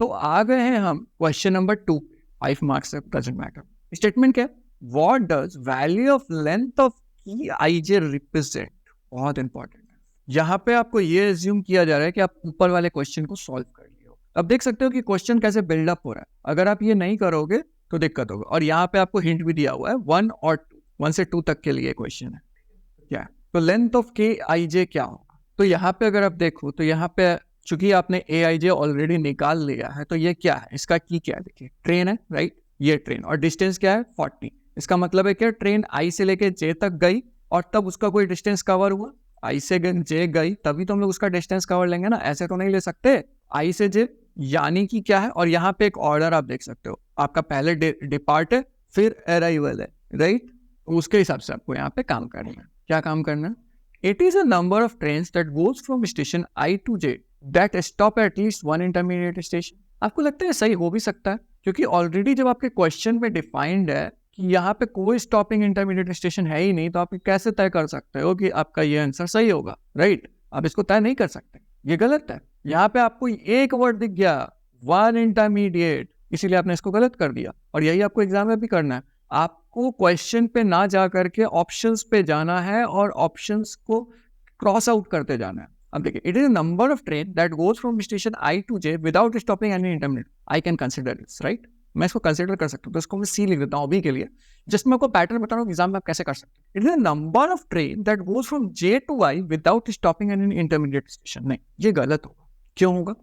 तो आ गए हैं हम क्वेश्चन नंबर 2, 5 मार्क्स से, डजंट मैटर। स्टेटमेंट क्या है? What does value of length of की IJ रिप्रेजेंट? बहुत इंपॉर्टेंट है। यहाँ पे आपको ये एज्यूम किया जा रहा है कि आप ऊपर वाले क्वेश्चन को सॉल्व कर लिए हो। अब देख सकते हो कि क्वेश्चन कैसे बिल्डअप हो रहा है। अगर आप ये नहीं करोगे तो दिक्कत होगा। और यहाँ पे आपको हिंट भी दिया हुआ है 1 और 2, 1 से 2 तक के लिए क्वेश्चन है, क्या है? तो लेंथ ऑफ के IJ क्या होगा? तो यहाँ पे अगर आप देखो तो यहाँ पे चूंकि आपने AIJ ऑलरेडी निकाल लिया है, तो ये क्या है? इसका की क्या है? देखिए ट्रेन है, राइट, ये ट्रेन, और डिस्टेंस क्या है? 40। इसका मतलब है कि ट्रेन I से लेके J तक गई और तब उसका कोई डिस्टेंस कवर हुआ, I से J गई तभी तो हम लोग उसका डिस्टेंस कवर लेंगे ना, ऐसे तो नहीं ले सकते। I से J यानी कि क्या है? और यहाँ पे एक ऑर्डर आप देख सकते हो, आपका पहले डिपार्ट है फिर अराइवल है, राइट। उसके हिसाब से आपको यहाँ पे काम करना है। क्या काम करना है? It is a number of trains that goes from station I to J that stop at least one intermediate station. आपको लगता है सही हो भी सकता है क्योंकि ऑलरेडी जब आपके क्वेश्चन में डिफाइंड है कि यहाँ पे कोई स्टॉपिंग इंटरमीडिएट स्टेशन है ही नहीं, तो आप कैसे तय कर सकते हो कि आपका ये आंसर सही होगा, राइट। आप इसको तय नहीं कर सकते, ये गलत है। यहाँ पे आपको एक वर्ड दिख गया, वन इंटरमीडिएट, इसीलिए आपने इसको गलत कर दिया। और यही आपको एग्जाम में भी करना है, आपको क्वेश्चन पे ना जा करके ऑप्शंस पे जाना है और ऑप्शंस को क्रॉस आउट करते जाना है। अब देखिए, it is a number of train that goes from station I to J without stopping any intermediate. I can consider this, right. मैं इसको कंसिडर कर सकता हूँ, तो इसको मैं C लिख देता हूँ अभी के लिए, जिसमें आपको पैटर्न बता रहा हूँ एग्जाम में आप कैसे कर सकते हैं। It is a number of train that goes from J to I without stopping any intermediate station. नहीं, ये गलत होगा। क्यों होगा?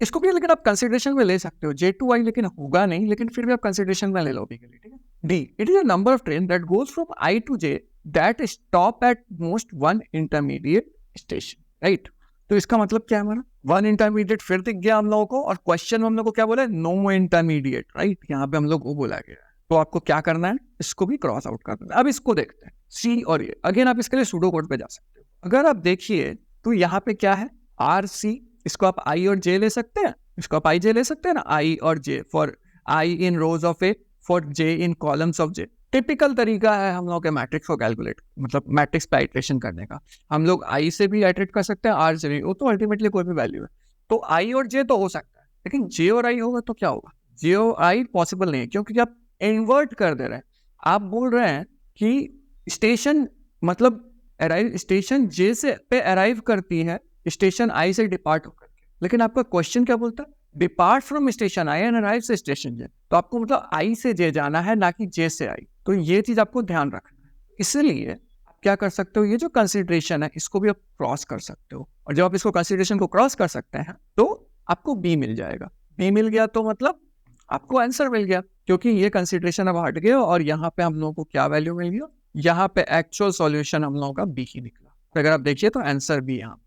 इसको भी लेकिन आप कंसिडरेशन में ले सकते हो, J to I लेकिन होगा नहीं, लेकिन फिर भी आप कंसिडरेशन में ले लो अभी के लिए, ठीक है। D, it is a number of train that goes from I to J that stop at most one intermediate station, right? तो इसका मतलब क्या है हमारा? वन इंटरमीडिएट फिर दिख गया हम लोगों को, और क्वेश्चन में हम लोग को क्या बोला है? No intermediate, right. यहाँ पे हम लोग वो बोला गया है, तो आपको क्या करना है? इसको भी क्रॉस आउट करना है। अब इसको देखते हैं, C और ये अगेन आप इसके लिए सूडो कोड पे जा सकते हो। अगर आप देखिए तो यहाँ पे क्या है? RC, इसको आप I और J ले सकते हैं, इसको आप IJ ले सकते हैं ना, I और J, for I in rows of A, for J in columns of J। Typical तरीका है हम लोग के मैट्रिक्स को कैलकुलेट, मतलब मैट्रिक्स पे आइट्रेशन करने का। हम लोग I से भी आइट्रेट कर सकते हैं, R से भी, वो तो अल्टीमेटली कोई भी वैल्यू है। तो I और J तो हो सकता है, लेकिन J और I होगा तो क्या होगा? J और I पॉसिबल नहीं है, क्योंकि आप इन्वर्ट कर दे रहे हैं। आप बोल रहे हैं कि स्टेशन, मतलब अराइव, स्टेशन J से पे अराइव करती है स्टेशन I से डिपार्ट होकर के, लेकिन आपका क्वेश्चन क्या बोलता है? Depart from station I and arrive से स्टेशन J। तो आपको मतलब I से J जाना है, ना कि J से I। तो ये चीज आपको ध्यान रखना है। इसलिए आप क्या कर सकते हो, ये जो कंसिडरेशन है इसको भी आप क्रॉस कर सकते हो, और जब आप इसको कंसिडरेशन को क्रॉस कर सकते हैं तो आपको B मिल जाएगा। B मिल गया तो मतलब आपको आंसर मिल गया, क्योंकि ये कंसिडरेशन अब हट गया और यहाँ पे हम लोगों को क्या वैल्यू मिल गया? यहाँ पे एक्चुअल सॉल्यूशन हम लोगों का बी ही निकला। तो अगर आप देखिए तो आंसर बी यहाँ पे।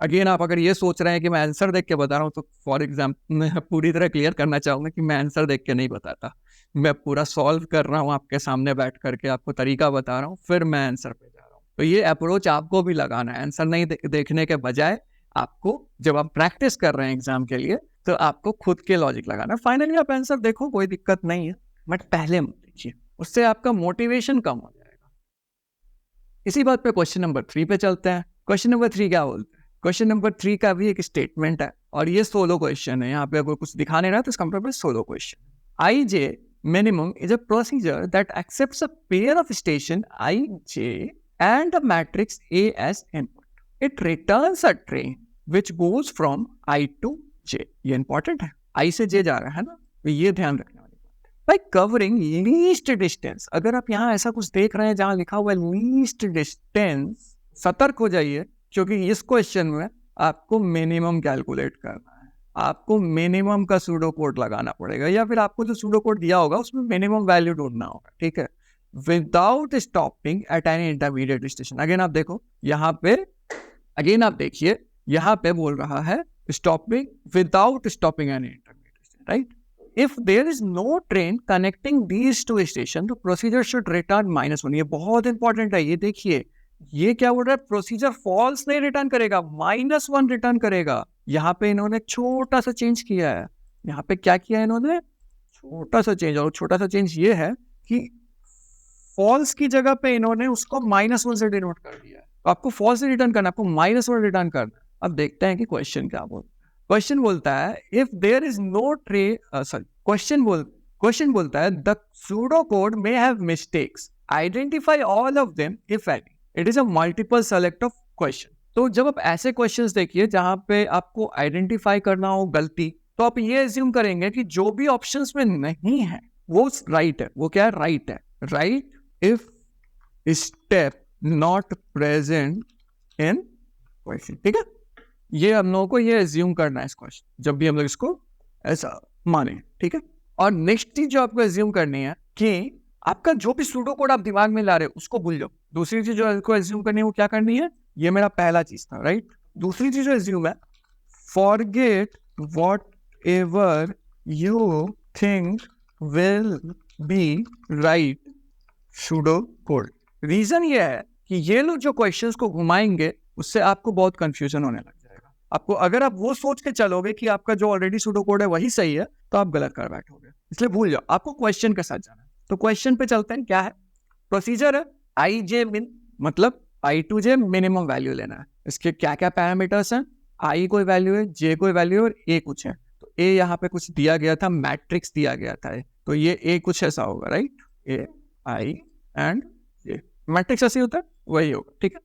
अगेन आप अगर ये सोच रहे हैं कि मैं आंसर देख के बता रहा हूँ, तो फॉर एग्जाम्पल मैं पूरी तरह क्लियर करना चाहूंगा कि मैं आंसर देख के नहीं बताता, मैं पूरा सॉल्व कर रहा हूँ आपके सामने बैठ करके, आपको तरीका बता रहा हूँ, फिर मैं आंसर पे जा रहा हूँ। तो ये अप्रोच आपको भी लगाना है, आंसर नहीं देखने के बजाय आपको, जब आप प्रैक्टिस कर रहे हैं एग्जाम के लिए, तो आपको खुद के लॉजिक लगाना। फाइनली आप आंसर देखो, कोई दिक्कत नहीं है, बट पहले मत देखिए, उससे आपका मोटिवेशन कम हो जाएगा। इसी बात पे क्वेश्चन नंबर 3 पे चलते हैं। क्वेश्चन नंबर 3 क्या बोलते हैं? क्वेश्चन नंबर 3 का भी एक स्टेटमेंट है, और ये सोलो क्वेश्चन है। यहाँ पे अगर कुछ दिखा नहीं रहा तो इसका मतलब solo question. IJ minimum is a procedure that accepts a pair of station IJ and a matrix A as input. It returns a train which goes from I to J. ये इंपॉर्टेंट है, I से J जा रहा है ना, तो ये ध्यान रखने वाली बात है। By covering least distance, अगर आप यहाँ ऐसा कुछ देख रहे हैं जहाँ लिखा हुआ है least distance, सतर्क हो जाइए, क्योंकि इस क्वेश्चन में आपको मिनिमम कैलकुलेट करना है, आपको मिनिमम का सूडो कोड लगाना पड़ेगा, या फिर आपको जो सूडो कोड दिया होगा उसमें मिनिमम वैल्यू ढूंढना होगा, ठीक है, without stopping at any intermediate station. Again आप देखो यहाँ पे, अगेन आप देखिए यहाँ पे बोल रहा है stopping, without stopping any intermediate station, right. If there is no train connecting these two station, तो प्रोसीजर शुड रिटर्न -1। ये बहुत इंपॉर्टेंट है, ये देखिए, ये क्या बोल रहा है, प्रोसीजर फॉल्स नहीं रिटर्न करेगा, -1 रिटर्न करेगा। यहाँ पे इन्होंने छोटा सा चेंज किया है, यहाँ पे क्या किया है इन्होंने, छोटा सा चेंज, और छोटा सा चेंज ये है कि फॉल्स की जगह पे इन्होंने उसको -1 से डिनोट कर दिया है। तो आपको फॉल्स से रिटर्न करना, आपको -1 रिटर्न करना। अब देखते हैं कि क्वेश्चन क्या बोलता है। क्वेश्चन बोलता है if there is no question बोलता है the pseudo code may have mistakes, identify all of them if any. It is a multiple select of question. तो जब आप ऐसे क्वेश्चंस देखिए जहां पे आपको आइडेंटिफाई करना हो गलती, तो आप ये एज्यूम करेंगे कि जो भी ऑप्शंस में नहीं है वो राइट है। वो क्या है, राइट है, right if step not present in question, ठीक है। ये हम लोगों को ये एज्यूम करना है इस क्वेश्चन, जब भी हम लोग इसको ऐसा माने, ठीक है। और नेक्स्ट चीज जो आपको एज्यूम करनी है कि आपका जो भी सूडो कोड आप दिमाग में ला रहे हो उसको भूल जाओ। दूसरी चीज जो आपको एज्यूम करनी है वो क्या करनी है, ये मेरा पहला चीज था, राइट। दूसरी चीज जो एज्यूम है, forget whatever you think will be right pseudo code. Reason ये है कि ये लोग जो क्वेश्चंस को घुमाएंगे उससे आपको बहुत कंफ्यूजन होने लग जाएगा। आपको, अगर आप वो सोच के चलोगे कि आपका जो ऑलरेडी सूडो कोड है वही सही है, तो आप गलत कर बैठोगे। इसलिए भूल जाओ, आपको क्वेश्चन के साथ जाना है। तो क्वेश्चन पे चलते हैं, क्या है प्रोसीजर है, IJ min, मतलब I to J minimum value लेना है। इसके क्या क्या पैरामीटर्स हैं, I कोई वैल्यू है, J कोई वैल्यू है, और A कुछ है। तो A यहाँ पे कुछ दिया गया था, मैट्रिक्स दिया गया था, तो ये A कुछ ऐसा होगा, right, A I and J, matrix ऐसे होता है, वही होगा, ठीक है।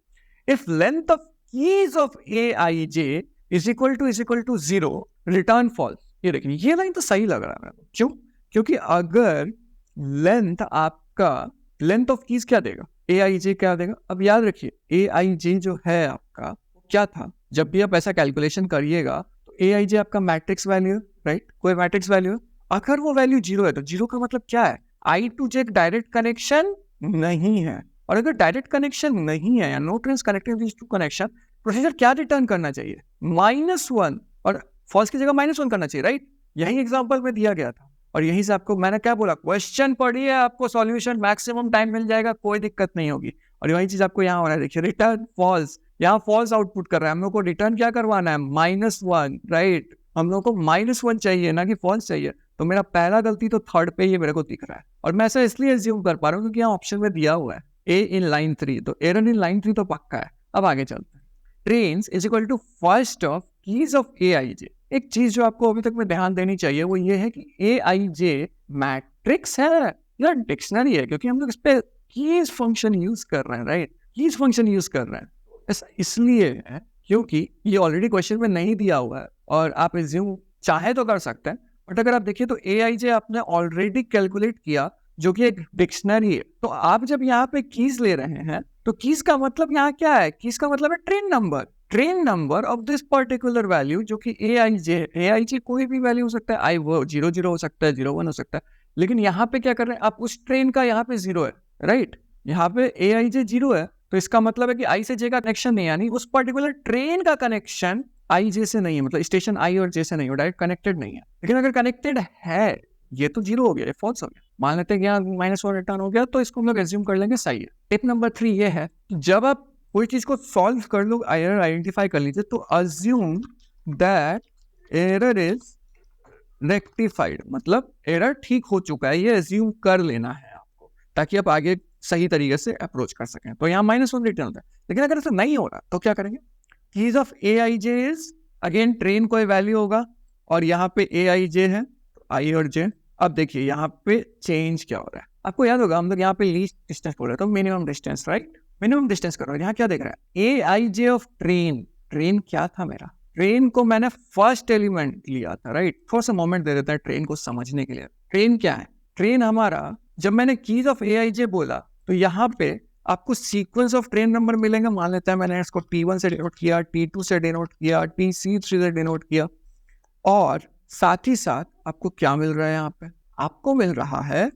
If length of keys of AIJ is equal to 0, return false. ये देखिए, ये लाइन तो सही लग रहा है, क्यों, क्योंकि अगर लेंथ आपका, लेंथ ऑफ कीज क्या देगा, AIJ क्या देगा। अब याद रखिए AIJ जो है आपका क्या था, जब भी आप ऐसा कैलकुलेशन करिएगा तो AIJ आपका मैट्रिक्स वैल्यू, राइट, कोई मैट्रिक्स वैल्यू। अगर वो वैल्यू 0 है तो 0 का मतलब क्या है, I to J direct connection नहीं है। और अगर डायरेक्ट कनेक्शन नहीं है या no trains connecting this two connection, procedure क्या रिटर्न करना चाहिए, -1, और फॉल्स की जगह -1 करना चाहिए, राइट। यही एग्जांपल में दिया गया था, और यहीं से आपको मैंने क्या बोला, क्वेश्चन पढ़िए, आपको सॉल्यूशन मैक्सिमम टाइम मिल जाएगा, कोई दिक्कत नहीं होगी। और वही चीज आपको यहाँ हो रहा है, देखिए रिटर्न फॉल्स, यहाँ फॉल्स आउटपुट कर रहा है, हम लोग को रिटर्न क्या करवाना है, -1, राइट। हम लोग को -1 चाहिए, ना कि फॉल्स चाहिए। तो मेरा पहला गलती तो थर्ड पे ये मेरे को दिख रहा है, और मैं ऐसा इसलिए एज्यूम कर पा रहा हूँ क्योंकि यहाँ ऑप्शन में दिया हुआ है A in line 3, तो एरर इन लाइन 3 तो पक्का है। अब आगे चलते हैं, trains is equal to first of keys of AIJ। एक चीज जो आपको अभी तक में ध्यान देनी चाहिए वो ये है कि AIJ मैट्रिक्स है या डिक्शनरी है, क्योंकि हम लोग इस पे कीज फंक्शन यूज कर रहे हैं, राइट, कीज फंक्शन यूज कर रहे हैं। ऐसा इसलिए है क्योंकि ये ऑलरेडी क्वेश्चन में नहीं दिया हुआ है, और आप एज्यूम चाहे तो कर सकते हैं, बट अगर आप देखिए तो AIJ आपने ऑलरेडी कैलकुलेट किया, जो कि एक डिक्शनरी है। तो आप जब यहाँ पे कीज ले रहे हैं, तो कीज का मतलब यहाँ क्या है, कीज का मतलब है train number of this particular value, जो कि AIJ कोई भी वैल्यू हो सकता है, वो 0 0 हो सकता है, 0 1 हो सकता है। लेकिन यहाँ पे क्या कर रहे हैं आप, उस ट्रेन का यहाँ पे 0 है, राइट। यहाँ पे ए आई जे 0 है, तो इसका मतलब है कि आई से जे का कनेक्शन नहीं है, यानी उस पर्टिकुलर ट्रेन का कनेक्शन आई जे से नहीं है, मतलब स्टेशन आई और जे से नहीं है, डायरेक्ट कनेक्टेड नहीं है। लेकिन अगर कनेक्टेड है, ये तो 0 हो गया, ये फॉल्स हो गया। मान लेते हैं कि यहाँ -1 रिटर्न हो गया, तो इसको हम लोग एज्यूम कर लेंगे सही है। टिप नंबर 3 ये है, जब आप कोई चीज को सॉल्व कर लो, एरर आइडेंटिफाई कर लीजिए, तो assume that error is rectified, मतलब एरर ठीक हो चुका है, ये अज्यूम कर लेना है आपको, ताकि आप आगे सही तरीके से अप्रोच कर सकें। तो यहाँ -1 रिटर्न होता है। लेकिन अगर ऐसा नहीं हो रहा तो क्या करेंगे? Keys of A I J is, again train कोई वैल्यू होगा, और यहाँ पे ए आई जे है, आई और जे। अब देखिए यहाँ पे चेंज क्या हो रहा है, आपको याद होगा हम लोग यहाँ पे लीस्ट डिस्टेंस बोल रहे थे, तो minimum distance, right? Minimum distance करो। यहाँ क्या देख रहा है? ए I J of train. Train क्या था मेरा? ट्रेन को मैंने फर्स्ट एलिमेंट लिया था, राइट? थोड़ा सा मोमेंट दे देता है ट्रेन को समझने के लिए। ट्रेन क्या है? ट्रेन हमारा, जब मैंने कीज ऑफ ए आई जे बोला, तो यहाँ पे आपको सीक्वेंस ऑफ ट्रेन नंबर मिलेंगे। मान लेते हैं मैंने इसको T1 से डिनोट किया, T2 से डिनोट किया, TC3 से डिनोट किया, और साथ ही साथ आपको क्या मिल रहा है यहाँ पे? आपको मिल रहा है,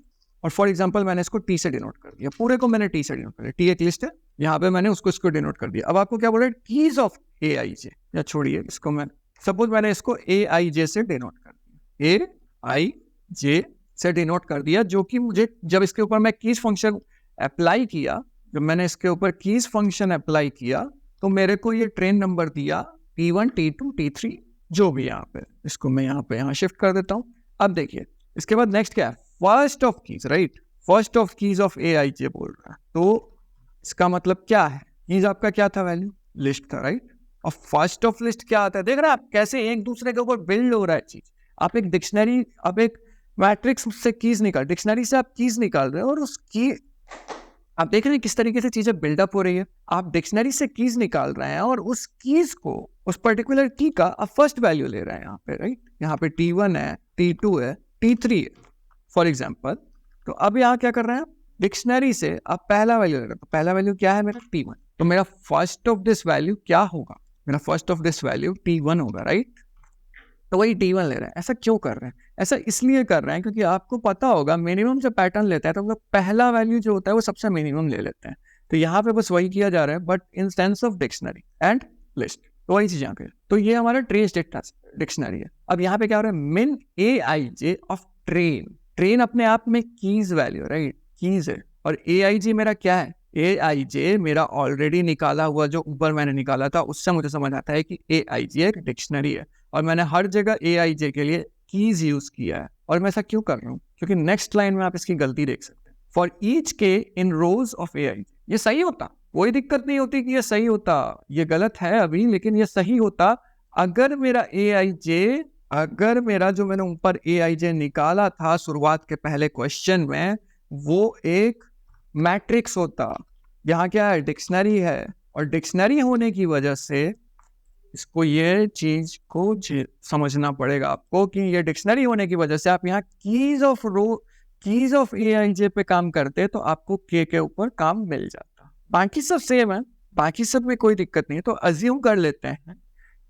और फॉर एग्जांपल मैंने इसको T से डिनोट कर दिया, पूरे को मैंने T से डिनोट कर दिया, T एक लिस्ट है, यहाँ पे मैंने उसको डिनोट कर दिया। अब आपको क्या बोल रहा है? कीज ऑफ ए आई जे, या छोड़िए इसको, मैं सपोज मैंने इसको ए आई जे से डिनोट कर दिया, ए आई जे से डिनोट कर दिया, जो कि मुझे जब इसके ऊपर मैं कीज फंक्शन अप्लाई किया, जब मैंने इसके ऊपर कीज फंक्शन अप्लाई किया, तो मेरे को ये ट्रेन नंबर दिया T1, T2, T3, जो भी यहाँ पे, इसको मैं यहाँ शिफ्ट कर देता हूँ। अब देखिए इसके बाद नेक्स्ट क्या है? First of keys, right? First of keys of A I J बोल रहा है, तो इसका मतलब क्या है? कीज आपका क्या था? वैल्यू लिस्ट था, राइट? और फर्स्ट ऑफ लिस्ट क्या आता है? देख रहे हैं आप कैसे एक दूसरे के ऊपर बिल्ड हो रहा है चीज। आप एक डिक्शनरी, आप एक मैट्रिक्स से कीज निकाल, डिक्शनरी से आप कीज निकाल रहे हो, और उस की आप देख रहे हैं किस तरीके से चीजें बिल्डअप हो रही है। आप डिक्शनरी से कीज निकाल रहे हैं, और उस कीज को, उस पर्टिकुलर की का आप फर्स्ट वैल्यू ले रहे हैं यहाँ पे, राइट? यहाँ पे T1 है, T2 है, T3 है, फॉर एग्जाम्पल। तो अब यहाँ क्या कर रहे हैं? डिक्शनरी से आप पहला वैल्यू ले रहे हैं, तो पहला वैल्यू क्या है मेरा? T1। तो मेरा फर्स्ट ऑफ दिस वैल्यू क्या होगा? मेरा first of this value T1 होगा, राइट? तो वही T1 ले रहे हैं। ऐसा क्यों कर रहे हैं? ऐसा इसलिए कर रहे हैं क्योंकि आपको पता होगा मिनिमम जब पैटर्न लेता है तो हम लोग पहला वैल्यू जो होता है वो सबसे मिनिमम ले लेते हैं। तो यहाँ पे बस वही किया जा रहा है, but in sense of dictionary and list, तो वही चीज यहाँ पे। तो ये हमारा ट्रेस डिक्शनरी है। अब यहाँ पे क्या हो रहा है? मिन ए I J of train. Train अपने आप में कीज वैल्यू, राइट? कीज है, और ए आई जे मेरा क्या है? ए आई जे मेरा ऑलरेडी निकाला हुआ, जो ऊपर मैंने निकाला था उससे मुझे समझ आता है कि ए आई जे एक डिक्शनरी है, और मैंने हर जगह ए आई जे के लिए कीज यूज किया है। और मैं ऐसा क्यों कर रहा हूँ? क्योंकि नेक्स्ट लाइन में आप इसकी गलती देख सकते हैं। फॉर ईच के इन रोज ऑफ ए आई जे, ये सही होता, कोई दिक्कत नहीं होती कि ये सही होता, ये गलत है अभी, लेकिन ये सही होता अगर मेरा ए आई जे, अगर मेरा जो मैंने ऊपर ए आई जे निकाला था शुरुआत के पहले क्वेश्चन में, वो एक मैट्रिक्स होता। यहाँ क्या है? डिक्शनरी है, और डिक्शनरी होने की वजह से इसको, ये चीज को समझना पड़ेगा आपको कि ये डिक्शनरी होने की वजह से आप यहाँ कीज ऑफ ए आई जे पे काम करते तो आपको के ऊपर काम मिल जाता। बाकी सब सेम है, बाकी सब में कोई दिक्कत नहीं है। तो अज्यूम कर लेते हैं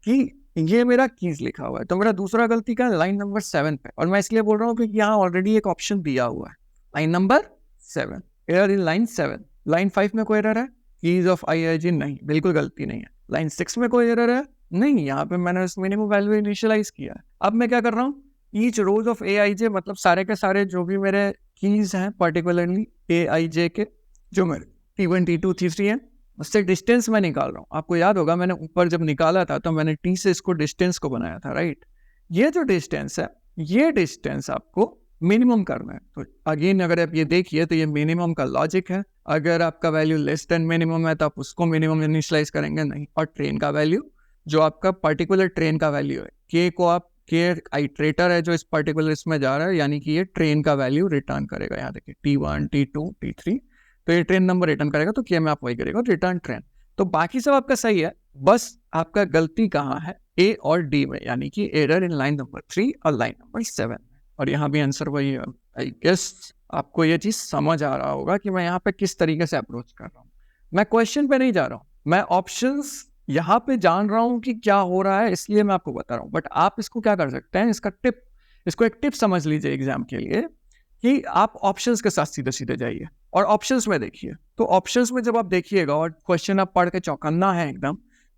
कि ये मेरा कीज लिखा हुआ है। तो मेरा दूसरा गलती का लाइन नंबर 7 पे, और मैं इसलिए बोल रहा हूँ क्योंकि यहाँ ऑलरेडी एक ऑप्शन दिया हुआ है, line number 7, error in line 7। Line 5 में कोई एरर है? कीज ऑफ आई आई जे नहीं, बिल्कुल गलती नहीं है। लाइन 6 में कोई एरर है? नहीं, यहाँ पे मैंने मिनिमम वैल्यू इनिशियलाइज किया है। अब मैं क्या कर रहा हूँ? Each rose of A I जे, मतलब सारे के सारे जो भी मेरे कीज हैं पर्टिकुलरली ए आई जे के, जो मेरे T1, T2, T3 है, उससे डिस्टेंस मैं निकाल रहा हूँ। आपको याद होगा मैंने ऊपर जब निकाला था तो मैंने T से इसको डिस्टेंस को बनाया था, राइट? ये जो डिस्टेंस है, ये डिस्टेंस आपको मिनिमम करना है। तो अगेन अगर आप ये देखिए तो ये मिनिमम का लॉजिक है। अगर आपका वैल्यू लेस देन मिनिमम है तो आप उसको मिनिमम इनिशियलाइज करेंगे, नहीं। और ट्रेन का वैल्यू, जो आपका पर्टिकुलर ट्रेन का वैल्यू है, के को आप, के आइट्रेटर है जो इस पर्टिकुलर इसमें जा रहा है, यानी कि ये ट्रेन का वैल्यू रिटर्न करेगा। यहाँ देखिए T1, T2, T3, तो ये ट्रेन नंबर रिटर्न करेगा, तो के में आप वही करेगा, रिटर्न ट्रेन। तो बाकी सब आपका सही है, बस आपका गलती कहाँ है? ए और डी में, यानी कि एरर इन लाइन नंबर 3 और लाइन नंबर 7। और यहाँ भी आंसर वही है। आई गेस आपको ये चीज समझ आ रहा होगा कि मैं यहाँ पे किस तरीके से अप्रोच कर रहा हूँ। मैं क्वेश्चन पे नहीं जा रहा हूँ, मैं ऑप्शंस यहाँ पे जान रहा हूँ कि क्या हो रहा है, इसलिए मैं आपको बता रहा हूँ। बट आप इसको क्या कर सकते हैं, इसको एक टिप समझ लीजिए एग्जाम के लिए, कि आप ऑप्शंस के साथ सीधे सीधे जाइए। और ऑप्शंस में देखिए, तो ऑप्शंस में जब आप देखिएगा और क्वेश्चन आप पढ़ के चौंकना है एकदम,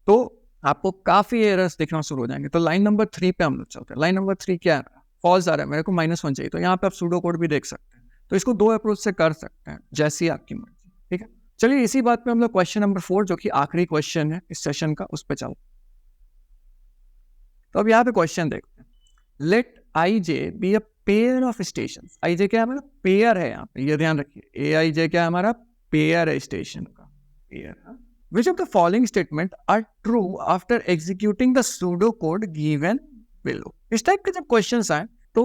तो आपको काफी एरर्स दिखना शुरू हो जाएंगे। तो लाइन नंबर 3 पे हम लोग चलते हैं। लाइन नंबर 3 क्या है? फॉल्स आ रहा है, मेरे को -1 चाहिए। तो यहाँ पे आप सूडो कोड भी देख सकते हैं। तो इसको 2 अप्रोच से कर सकते हैं, जैसी आपकी मर्जी। ठीक है, चलिए इसी बात पे हम लोग क्वेश्चन नंबर 4, जो कि आखिरी क्वेश्चन है इस सेशन का, उस पर चलो। तो अब यहाँ पे क्वेश्चन देखते हैं। Let I J be a pair of station. I J क्या है हमारा? पेयर है। यहाँ पे ये ध्यान रखिए, ए आई जे क्या है हमारा? पेयर है स्टेशन का, pair. Which of the following statement are true after executing the pseudo code given below? इस टाइप के जब क्वेश्चंस आए तो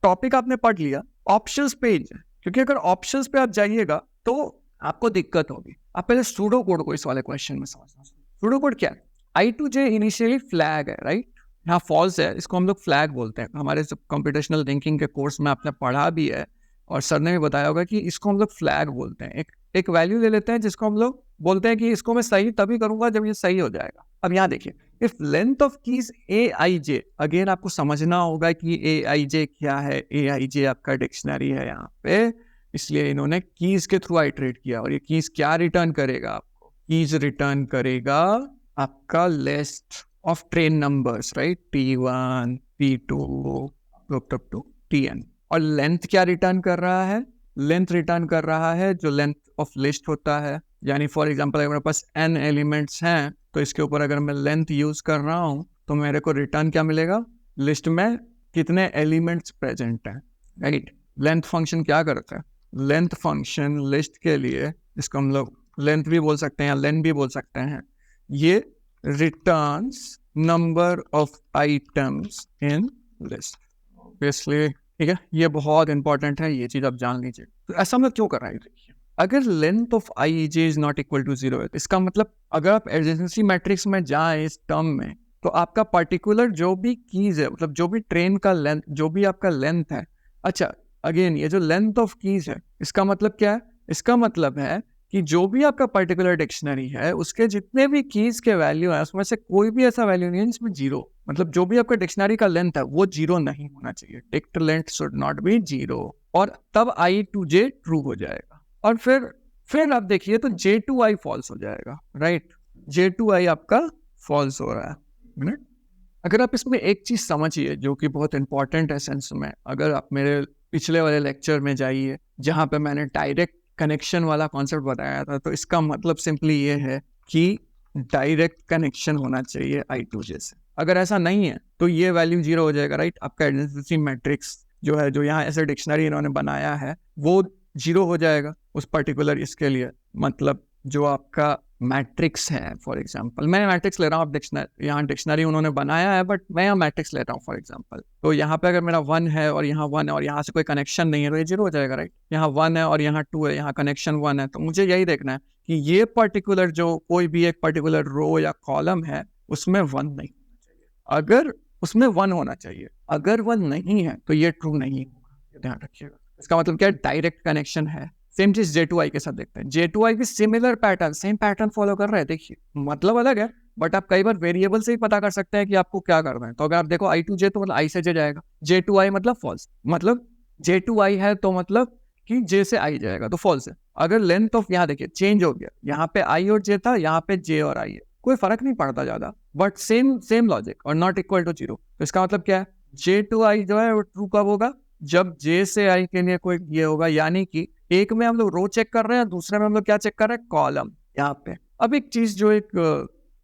टॉपिक आपने पढ़ लिया, ऑप्शंस पे, क्योंकि अगर ऑप्शंस पे आप जाइएगा तो आपको दिक्कत होगी। आप पहले सूडो कोड को इस वाले क्वेश्चन में समझना। सूडो कोड क्या है? I2J इनिशियली फ्लैग है, राइट? यहाँ फॉल्स है, इसको हम लोग फ्लैग बोलते हैं। हमारे कंप्यूटेशनल थिंकिंग के कोर्स में आपने पढ़ा भी है और सर ने भी बताया होगा कि इसको हम लोग फ्लैग बोलते हैं। एक वैल्यू ले लेते हैं जिसको हम लोग बोलते हैं कि इसको मैं सही तभी करूंगा जब ये सही हो जाएगा। अब यहाँ देखिए, if length of keys A I J, again आपको समझना होगा कि ए आई जे क्या है। ए आई जे आपका डिक्शनरी है यहाँ पे, इसलिए इन्होंने कीज के थ्रू आइटरेट किया। और ये कीज क्या रिटर्न करेगा आपको? कीज रिटर्न करेगा आपका list of train numbers, right? T1, T2 up to Tn। और लेंथ क्या रिटर्न कर रहा है? लेंथ रिटर्न कर रहा है जो लेंथ ऑफ लिस्ट होता है। यानी फॉर एग्जांपल अगर मेरे पास n एलिमेंट्स हैं तो इसके ऊपर अगर मैं लेंथ यूज कर रहा हूं तो मेरे को रिटर्न क्या मिलेगा? लिस्ट में कितने एलिमेंट्स प्रेजेंट हैं, राइट? लेंथ फंक्शन क्या करता है? लेंथ फंक्शन लिस्ट के लिए, इसको हम लोग लेंथ भी बोल सकते हैं या लेंथ भी बोल सकते हैं, ये returns number of items in list. Obviously, ठीक है, ये बहुत इंपॉर्टेंट है, ये चीज आप जान लीजिए। तो ऐसा हम लोग क्यों कर रहे हैं? देखिए, अगर length of I J is not equal to 0 है, इसका मतलब अगर आप एडजेंसी मैट्रिक्स में जाए इस टर्म में, तो आपका पर्टिकुलर जो भी कीज है, मतलब जो भी ट्रेन का लेंथ, जो भी आपका लेंथ है। अच्छा, अगेन ये जो लेंथ ऑफ कीज है, इसका मतलब क्या है? इसका मतलब है कि जो भी आपका पर्टिकुलर डिक्शनरी है, उसके जितने भी कीज के वैल्यू है, उसमें से कोई भी ऐसा वैल्यू नहीं है जिसमें 0, मतलब जो भी आपका डिक्शनरी का लेंथ है वो 0 नहीं होना चाहिए। Ticked length should not be 0, और तब I2J ट्रू हो जाएगा। और फिर आप देखिए तो J2I फॉल्स हो जाएगा, राइट? J2I आपका फॉल्स हो रहा है। अगर आप इसमें एक चीज समझिए जो कि बहुत इंपॉर्टेंट है सेंस में, अगर आप मेरे पिछले वाले लेक्चर में जाइए जहां पे मैंने डायरेक्ट कनेक्शन वाला कॉन्सेप्ट बताया था, तो इसका मतलब सिंपली ये है कि डायरेक्ट कनेक्शन होना चाहिए I2J से। अगर ऐसा नहीं है तो ये वैल्यू 0 हो जाएगा, राइट? आपका एडजेंसी मैट्रिक्स जो है, जो यहाँ ऐसे डिक्शनरी इन्होंने बनाया है, वो 0 हो जाएगा उस पर्टिकुलर इसके लिए। मतलब जो आपका मैट्रिक्स है, फॉर एग्जांपल मैं मैट्रिक्स ले रहा हूँ, डिक्शनरी, यहाँ डिक्शनरी उन्होंने बनाया है बट मैं यहाँ मैट्रिक्स ले रहा हूँ फॉर एग्जांपल। तो यहाँ पे अगर मेरा 1 है और यहाँ 1 है और यहाँ से कोई कनेक्शन नहीं है तो ये 0 हो जाएगा, राइट? यहाँ 1 है और यहाँ 2 है, यहाँ कनेक्शन 1 है, तो मुझे यही देखना है कि ये पर्टिकुलर जो कोई भी एक पर्टिकुलर रो या कॉलम है उसमें 1 नहीं होना चाहिए। अगर उसमें 1 होना चाहिए, अगर 1 नहीं है तो ये ट्रू नहीं होगा, ध्यान रखिएगा। इसका मतलब क्या है? डायरेक्ट कनेक्शन है। सेम चीज J2I के साथ देखते हैं। J2I भी similar pattern, same pattern follow कर रहे हैं। देखिए, मतलब अलग है बट आप कई बार वेरिएबल से ही पता कर सकते हैं कि आपको क्या करना है। तो अगर आप देखो I2J तो मतलब I से J जाएगा, J2I मतलब फॉल्स, मतलब J2I है तो मतलब कि J से I जाएगा, तो फॉल्स है। अगर लेंथ ऑफ, यहाँ देखिए चेंज हो गया, यहाँ पे I और J था, यहाँ पे J और I है, कोई फर्क नहीं पड़ता ज्यादा, बट सेम लॉजिक और नॉट इक्वल टू 0। तो इसका मतलब क्या है? J2I जो है वो ट्रू कब होगा? जब J से I के लिए कोई ये होगा, यानी कि एक में हम लोग रो चेक कर रहे हैं, दूसरे में हम लोग क्या चेक कर रहे हैं? कॉलम, यहाँ पे। अब एक चीज जो एक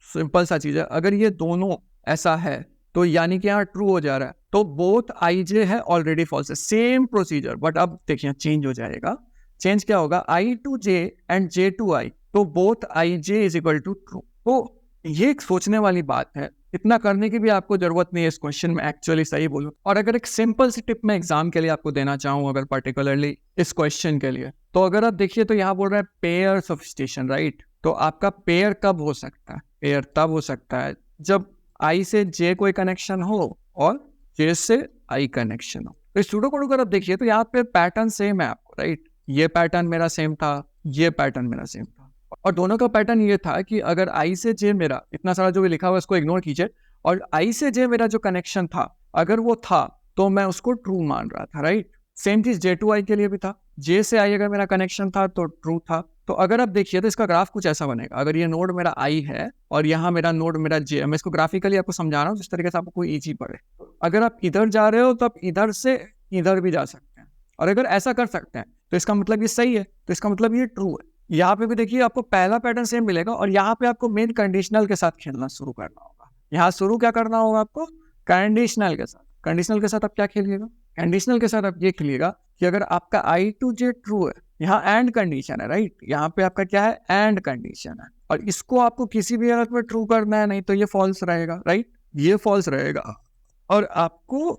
सिंपल सा चीज है, अगर ये दोनों ऐसा है तो यानी कि यहाँ ट्रू हो जा रहा है, तो बोथ I_J है ऑलरेडी फॉल्स है, सेम प्रोसीजर। बट अब देखिए चेंज हो जाएगा। चेंज क्या होगा? I2J एंड J2I, तो both I_J is equal to true. तो ये एक सोचने वाली बात है, इतना करने की भी आपको जरूरत नहीं है इस क्वेश्चन में, एक्चुअली सही बोलूं। और अगर एक सिंपल सी टिप मैं एग्जाम के लिए आपको देना चाहूँ, अगर पर्टिकुलरली इस क्वेश्चन के लिए, तो अगर आप देखिए तो यहाँ बोल रहा है पेयर्स ऑफ स्टेशन, राइट? तो आपका पेयर कब हो सकता है? पेयर तब हो सकता है जब I से J कोई कनेक्शन हो और J से I कनेक्शन हो। तो सूडो कोड अगर आप देखिए तो यहाँ पे पैटर्न सेम है आपको, राइट? ये पैटर्न मेरा सेम था, ये पैटर्न मेरा सेम था, और दोनों का पैटर्न ये था कि अगर I से J मेरा, इतना सारा जो भी लिखा हुआ है इसको इग्नोर कीजिए, और I से J मेरा जो कनेक्शन था, अगर वो था तो मैं उसको ट्रू मान रहा था, राइट? सेम चीज J2I के लिए भी था। जे से आई अगर मेरा कनेक्शन था तो ट्रू था। तो अगर आप देखिए तो इसका ग्राफ कुछ ऐसा बनेगा। अगर ये नोड मेरा आई है और यहाँ मेरा नोड मेरा जे, मैं इसको ग्राफिकली आपको समझा रहा हूँ जिस तरीके से आपको कोई इजी पड़े। अगर आप इधर जा रहे हो तो आप इधर से इधर भी जा सकते हैं, और अगर ऐसा कर सकते हैं तो इसका मतलब ये सही है, तो इसका मतलब ये ट्रू है। यहाँ पे भी देखिए आपको पहला पैटर्न सेम मिलेगा, और यहाँ पे आपको मेन कंडीशनल के साथ खेलना शुरू करना होगा। यहाँ शुरू क्या करना होगा आपको, कंडीशनल के साथ। कंडीशनल के साथ आप क्या खेलिएगा, कंडीशनल के साथ आप ये खेलिएगा कि अगर आपका आई टू जे ट्रू है, यहाँ एंड कंडीशन है, राइट, यहाँ पे आपका क्या है, एंड कंडीशन है, और इसको आपको किसी भी हालत में ट्रू करना है, नहीं तो ये फॉल्स रहेगा, राइट, ये फॉल्स रहेगा। और आपको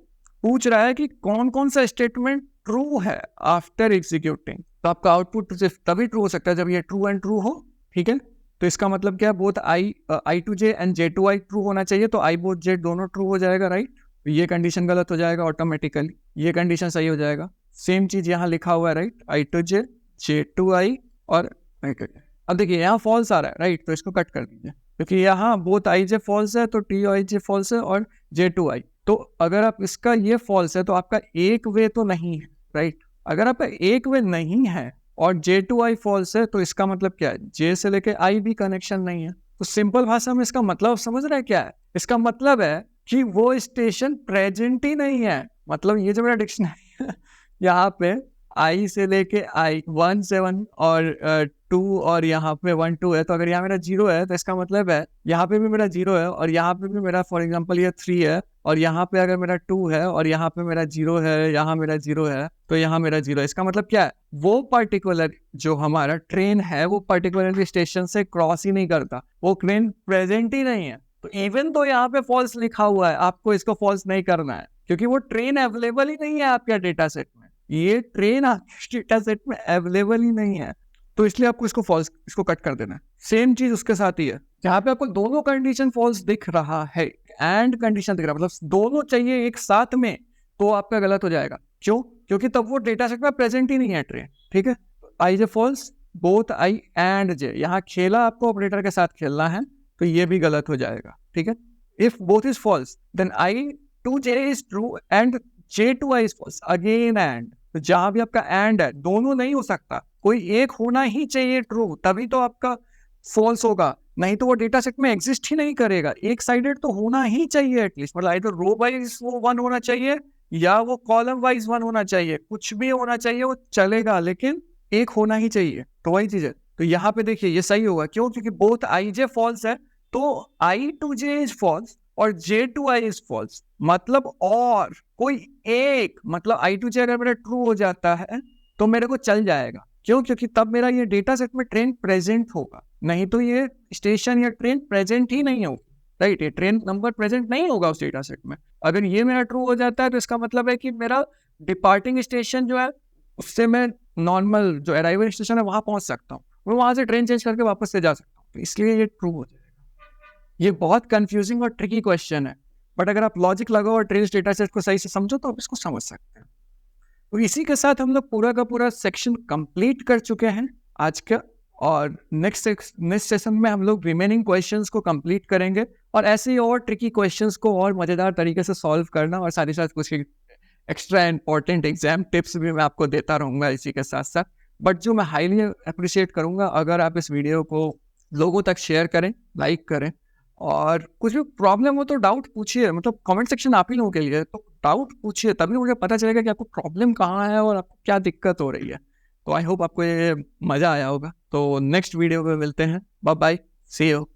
पूछ रहा है कि कौन कौन सा स्टेटमेंट ट्रू है आफ्टर एग्जीक्यूटिंग, तो आपका आउटपुट सिर्फ तभी ट्रू हो सकता है जब ये ट्रू एंड ट्रू हो, ठीक है। तो इसका मतलब क्या है, both I to J and J to I true होना चाहिए, तो आई बोथ जे दोनों ट्रू हो जाएगा, राइट। ये कंडीशन गलत हो जाएगा ऑटोमेटिकली, ये कंडीशन सही हो जाएगा। सेम चीज यहाँ लिखा हुआ है, right, I to J, J to I, और अब देखिए यहाँ फॉल्स आ रहा है, राइट, तो इसको कट कर दीजिए, क्योंकि यहाँ बोथ आई जे फॉल्स है, तो टी आई जे फॉल्स है, और जे टू आई। तो अगर आप इसका ये फॉल्स है तो आपका एक वे तो नहीं है, राइट। अगर आपका एक वे नहीं है और जे टू आई फॉल्स है, तो इसका मतलब क्या है, जे से लेके आई भी कनेक्शन नहीं है। तो सिंपल भाषा में इसका मतलब समझ रहे हैं क्या है, इसका मतलब है कि वो स्टेशन प्रेजेंट ही नहीं है। मतलब ये जो मेरा डिक्शनरी है यहाँ पे आई से लेके आई 1 से 1 और 2 और यहाँ पे 1 2 है, तो अगर यहाँ मेरा 0 है तो इसका मतलब है यहाँ पे भी मेरा 0 है, और यहाँ पे भी मेरा फॉर एग्जांपल ये 3 है, और यहाँ पे अगर मेरा 2 है और यहाँ पे मेरा 0 है, यहाँ मेरा 0 है, तो यहाँ मेरा 0 है। इसका मतलब क्या है, वो पर्टिकुलर जो हमारा ट्रेन है वो पर्टिकुलर स्टेशन से क्रॉस ही नहीं करता, वो ट्रेन प्रेजेंट ही नहीं है। तो इवन तो यहाँ पे फॉल्स लिखा हुआ है, आपको इसको फॉल्स नहीं करना है, क्योंकि वो ट्रेन अवेलेबल ही नहीं है आपके डेटा सेट में, ये ट्रेन आपके डेटा सेट में अवेलेबल ही नहीं है, तो इसलिए आपको इसको फॉल्स, इसको कट कर देना है। सेम चीज उसके साथ ही है, जहाँ पे आपको दोनों कंडीशन फॉल्स दिख रहा है, एंड कंडीशन दिख रहा है, मतलब दोनों चाहिए एक साथ में, तो आपका गलत हो जाएगा। क्यों, क्योंकि तब वो डेटा सेट में प्रेजेंट ही नहीं है ट्रेन, ठीक है। आई जे फॉल्स, बोथ आई एंड जे, यहाँ खेला आपको ऑपरेटर के साथ खेलना है, तो ये भी गलत हो जाएगा, ठीक है। If both is false then I to J is true and J to I is false, again and. तो जहां भी आपका एंड है, दोनों नहीं हो सकता, कोई एक होना ही चाहिए ट्रू, तभी तो आपका फॉल्स होगा, नहीं तो वो डेटा सेट में एग्जिस्ट ही नहीं करेगा। एक साइडेड तो होना ही चाहिए एटलीस्ट, मतलब तो रो वाइज वो 1 होना चाहिए या वो कॉलम वाइज 1 होना चाहिए, कुछ भी होना चाहिए, वो चलेगा, लेकिन एक होना ही चाहिए। तो वही चीज है। तो यहाँ पे देखिए ये सही होगा, क्यों, क्योंकि बोथ आई जे फॉल्स है, तो आई टू जे इज फॉल्स और जे टू आई इज फॉल्स, मतलब और कोई एक, मतलब आई टू जे अगर मेरा ट्रू हो जाता है तो मेरे को चल जाएगा। क्यों, क्योंकि तब मेरा ये डेटा सेट में ट्रेन प्रेजेंट होगा, नहीं तो ये स्टेशन या ट्रेन प्रेजेंट ही नहीं होगी, राइट, ये ट्रेन नंबर प्रेजेंट नहीं होगा उस डेटा सेट में। अगर ये मेरा ट्रू हो जाता है तो इसका मतलब है कि मेरा डिपार्टिंग स्टेशन जो है उससे मैं नॉर्मल जो अराइवल स्टेशन है वहां पहुंच सकता हूँ, मैं वहां से ट्रेन चेंज करके वापस से जा सकता हूँ, तो इसलिए ये ट्रू हो जाएगा। ये बहुत कंफ्यूजिंग और ट्रिकी क्वेश्चन है, बट अगर आप लॉजिक लगाओ और ट्रेस डेटा सेट को सही से समझो तो आप इसको समझ सकते हैं। तो इसी के साथ हम लोग पूरा का पूरा सेक्शन कंप्लीट कर चुके हैं आज का, और नेक्स्ट सेशन में हम लोग रिमेनिंग क्वेश्चंस को कंप्लीट करेंगे, और ऐसे ही और ट्रिकी क्वेश्चंस को और मज़ेदार तरीके से सॉल्व करना, और साथ ही साथ कुछ एक्स्ट्रा इंपॉर्टेंट एग्जाम टिप्स भी मैं आपको देता रहूँगा इसी के साथ साथ। बट जो मैं हाईली अप्रिशिएट करूँगा अगर आप इस वीडियो को लोगों तक शेयर करें, लाइक करें, और कुछ भी प्रॉब्लम हो तो डाउट पूछिए, मतलब कमेंट सेक्शन आप ही लोगों के लिए, तो डाउट पूछिए, तभी मुझे पता चलेगा कि आपको प्रॉब्लम कहाँ है और आपको क्या दिक्कत हो रही है। तो आई होप आपको ये मज़ा आया होगा। तो नेक्स्ट वीडियो में मिलते हैं, बाय बाय, सी यू।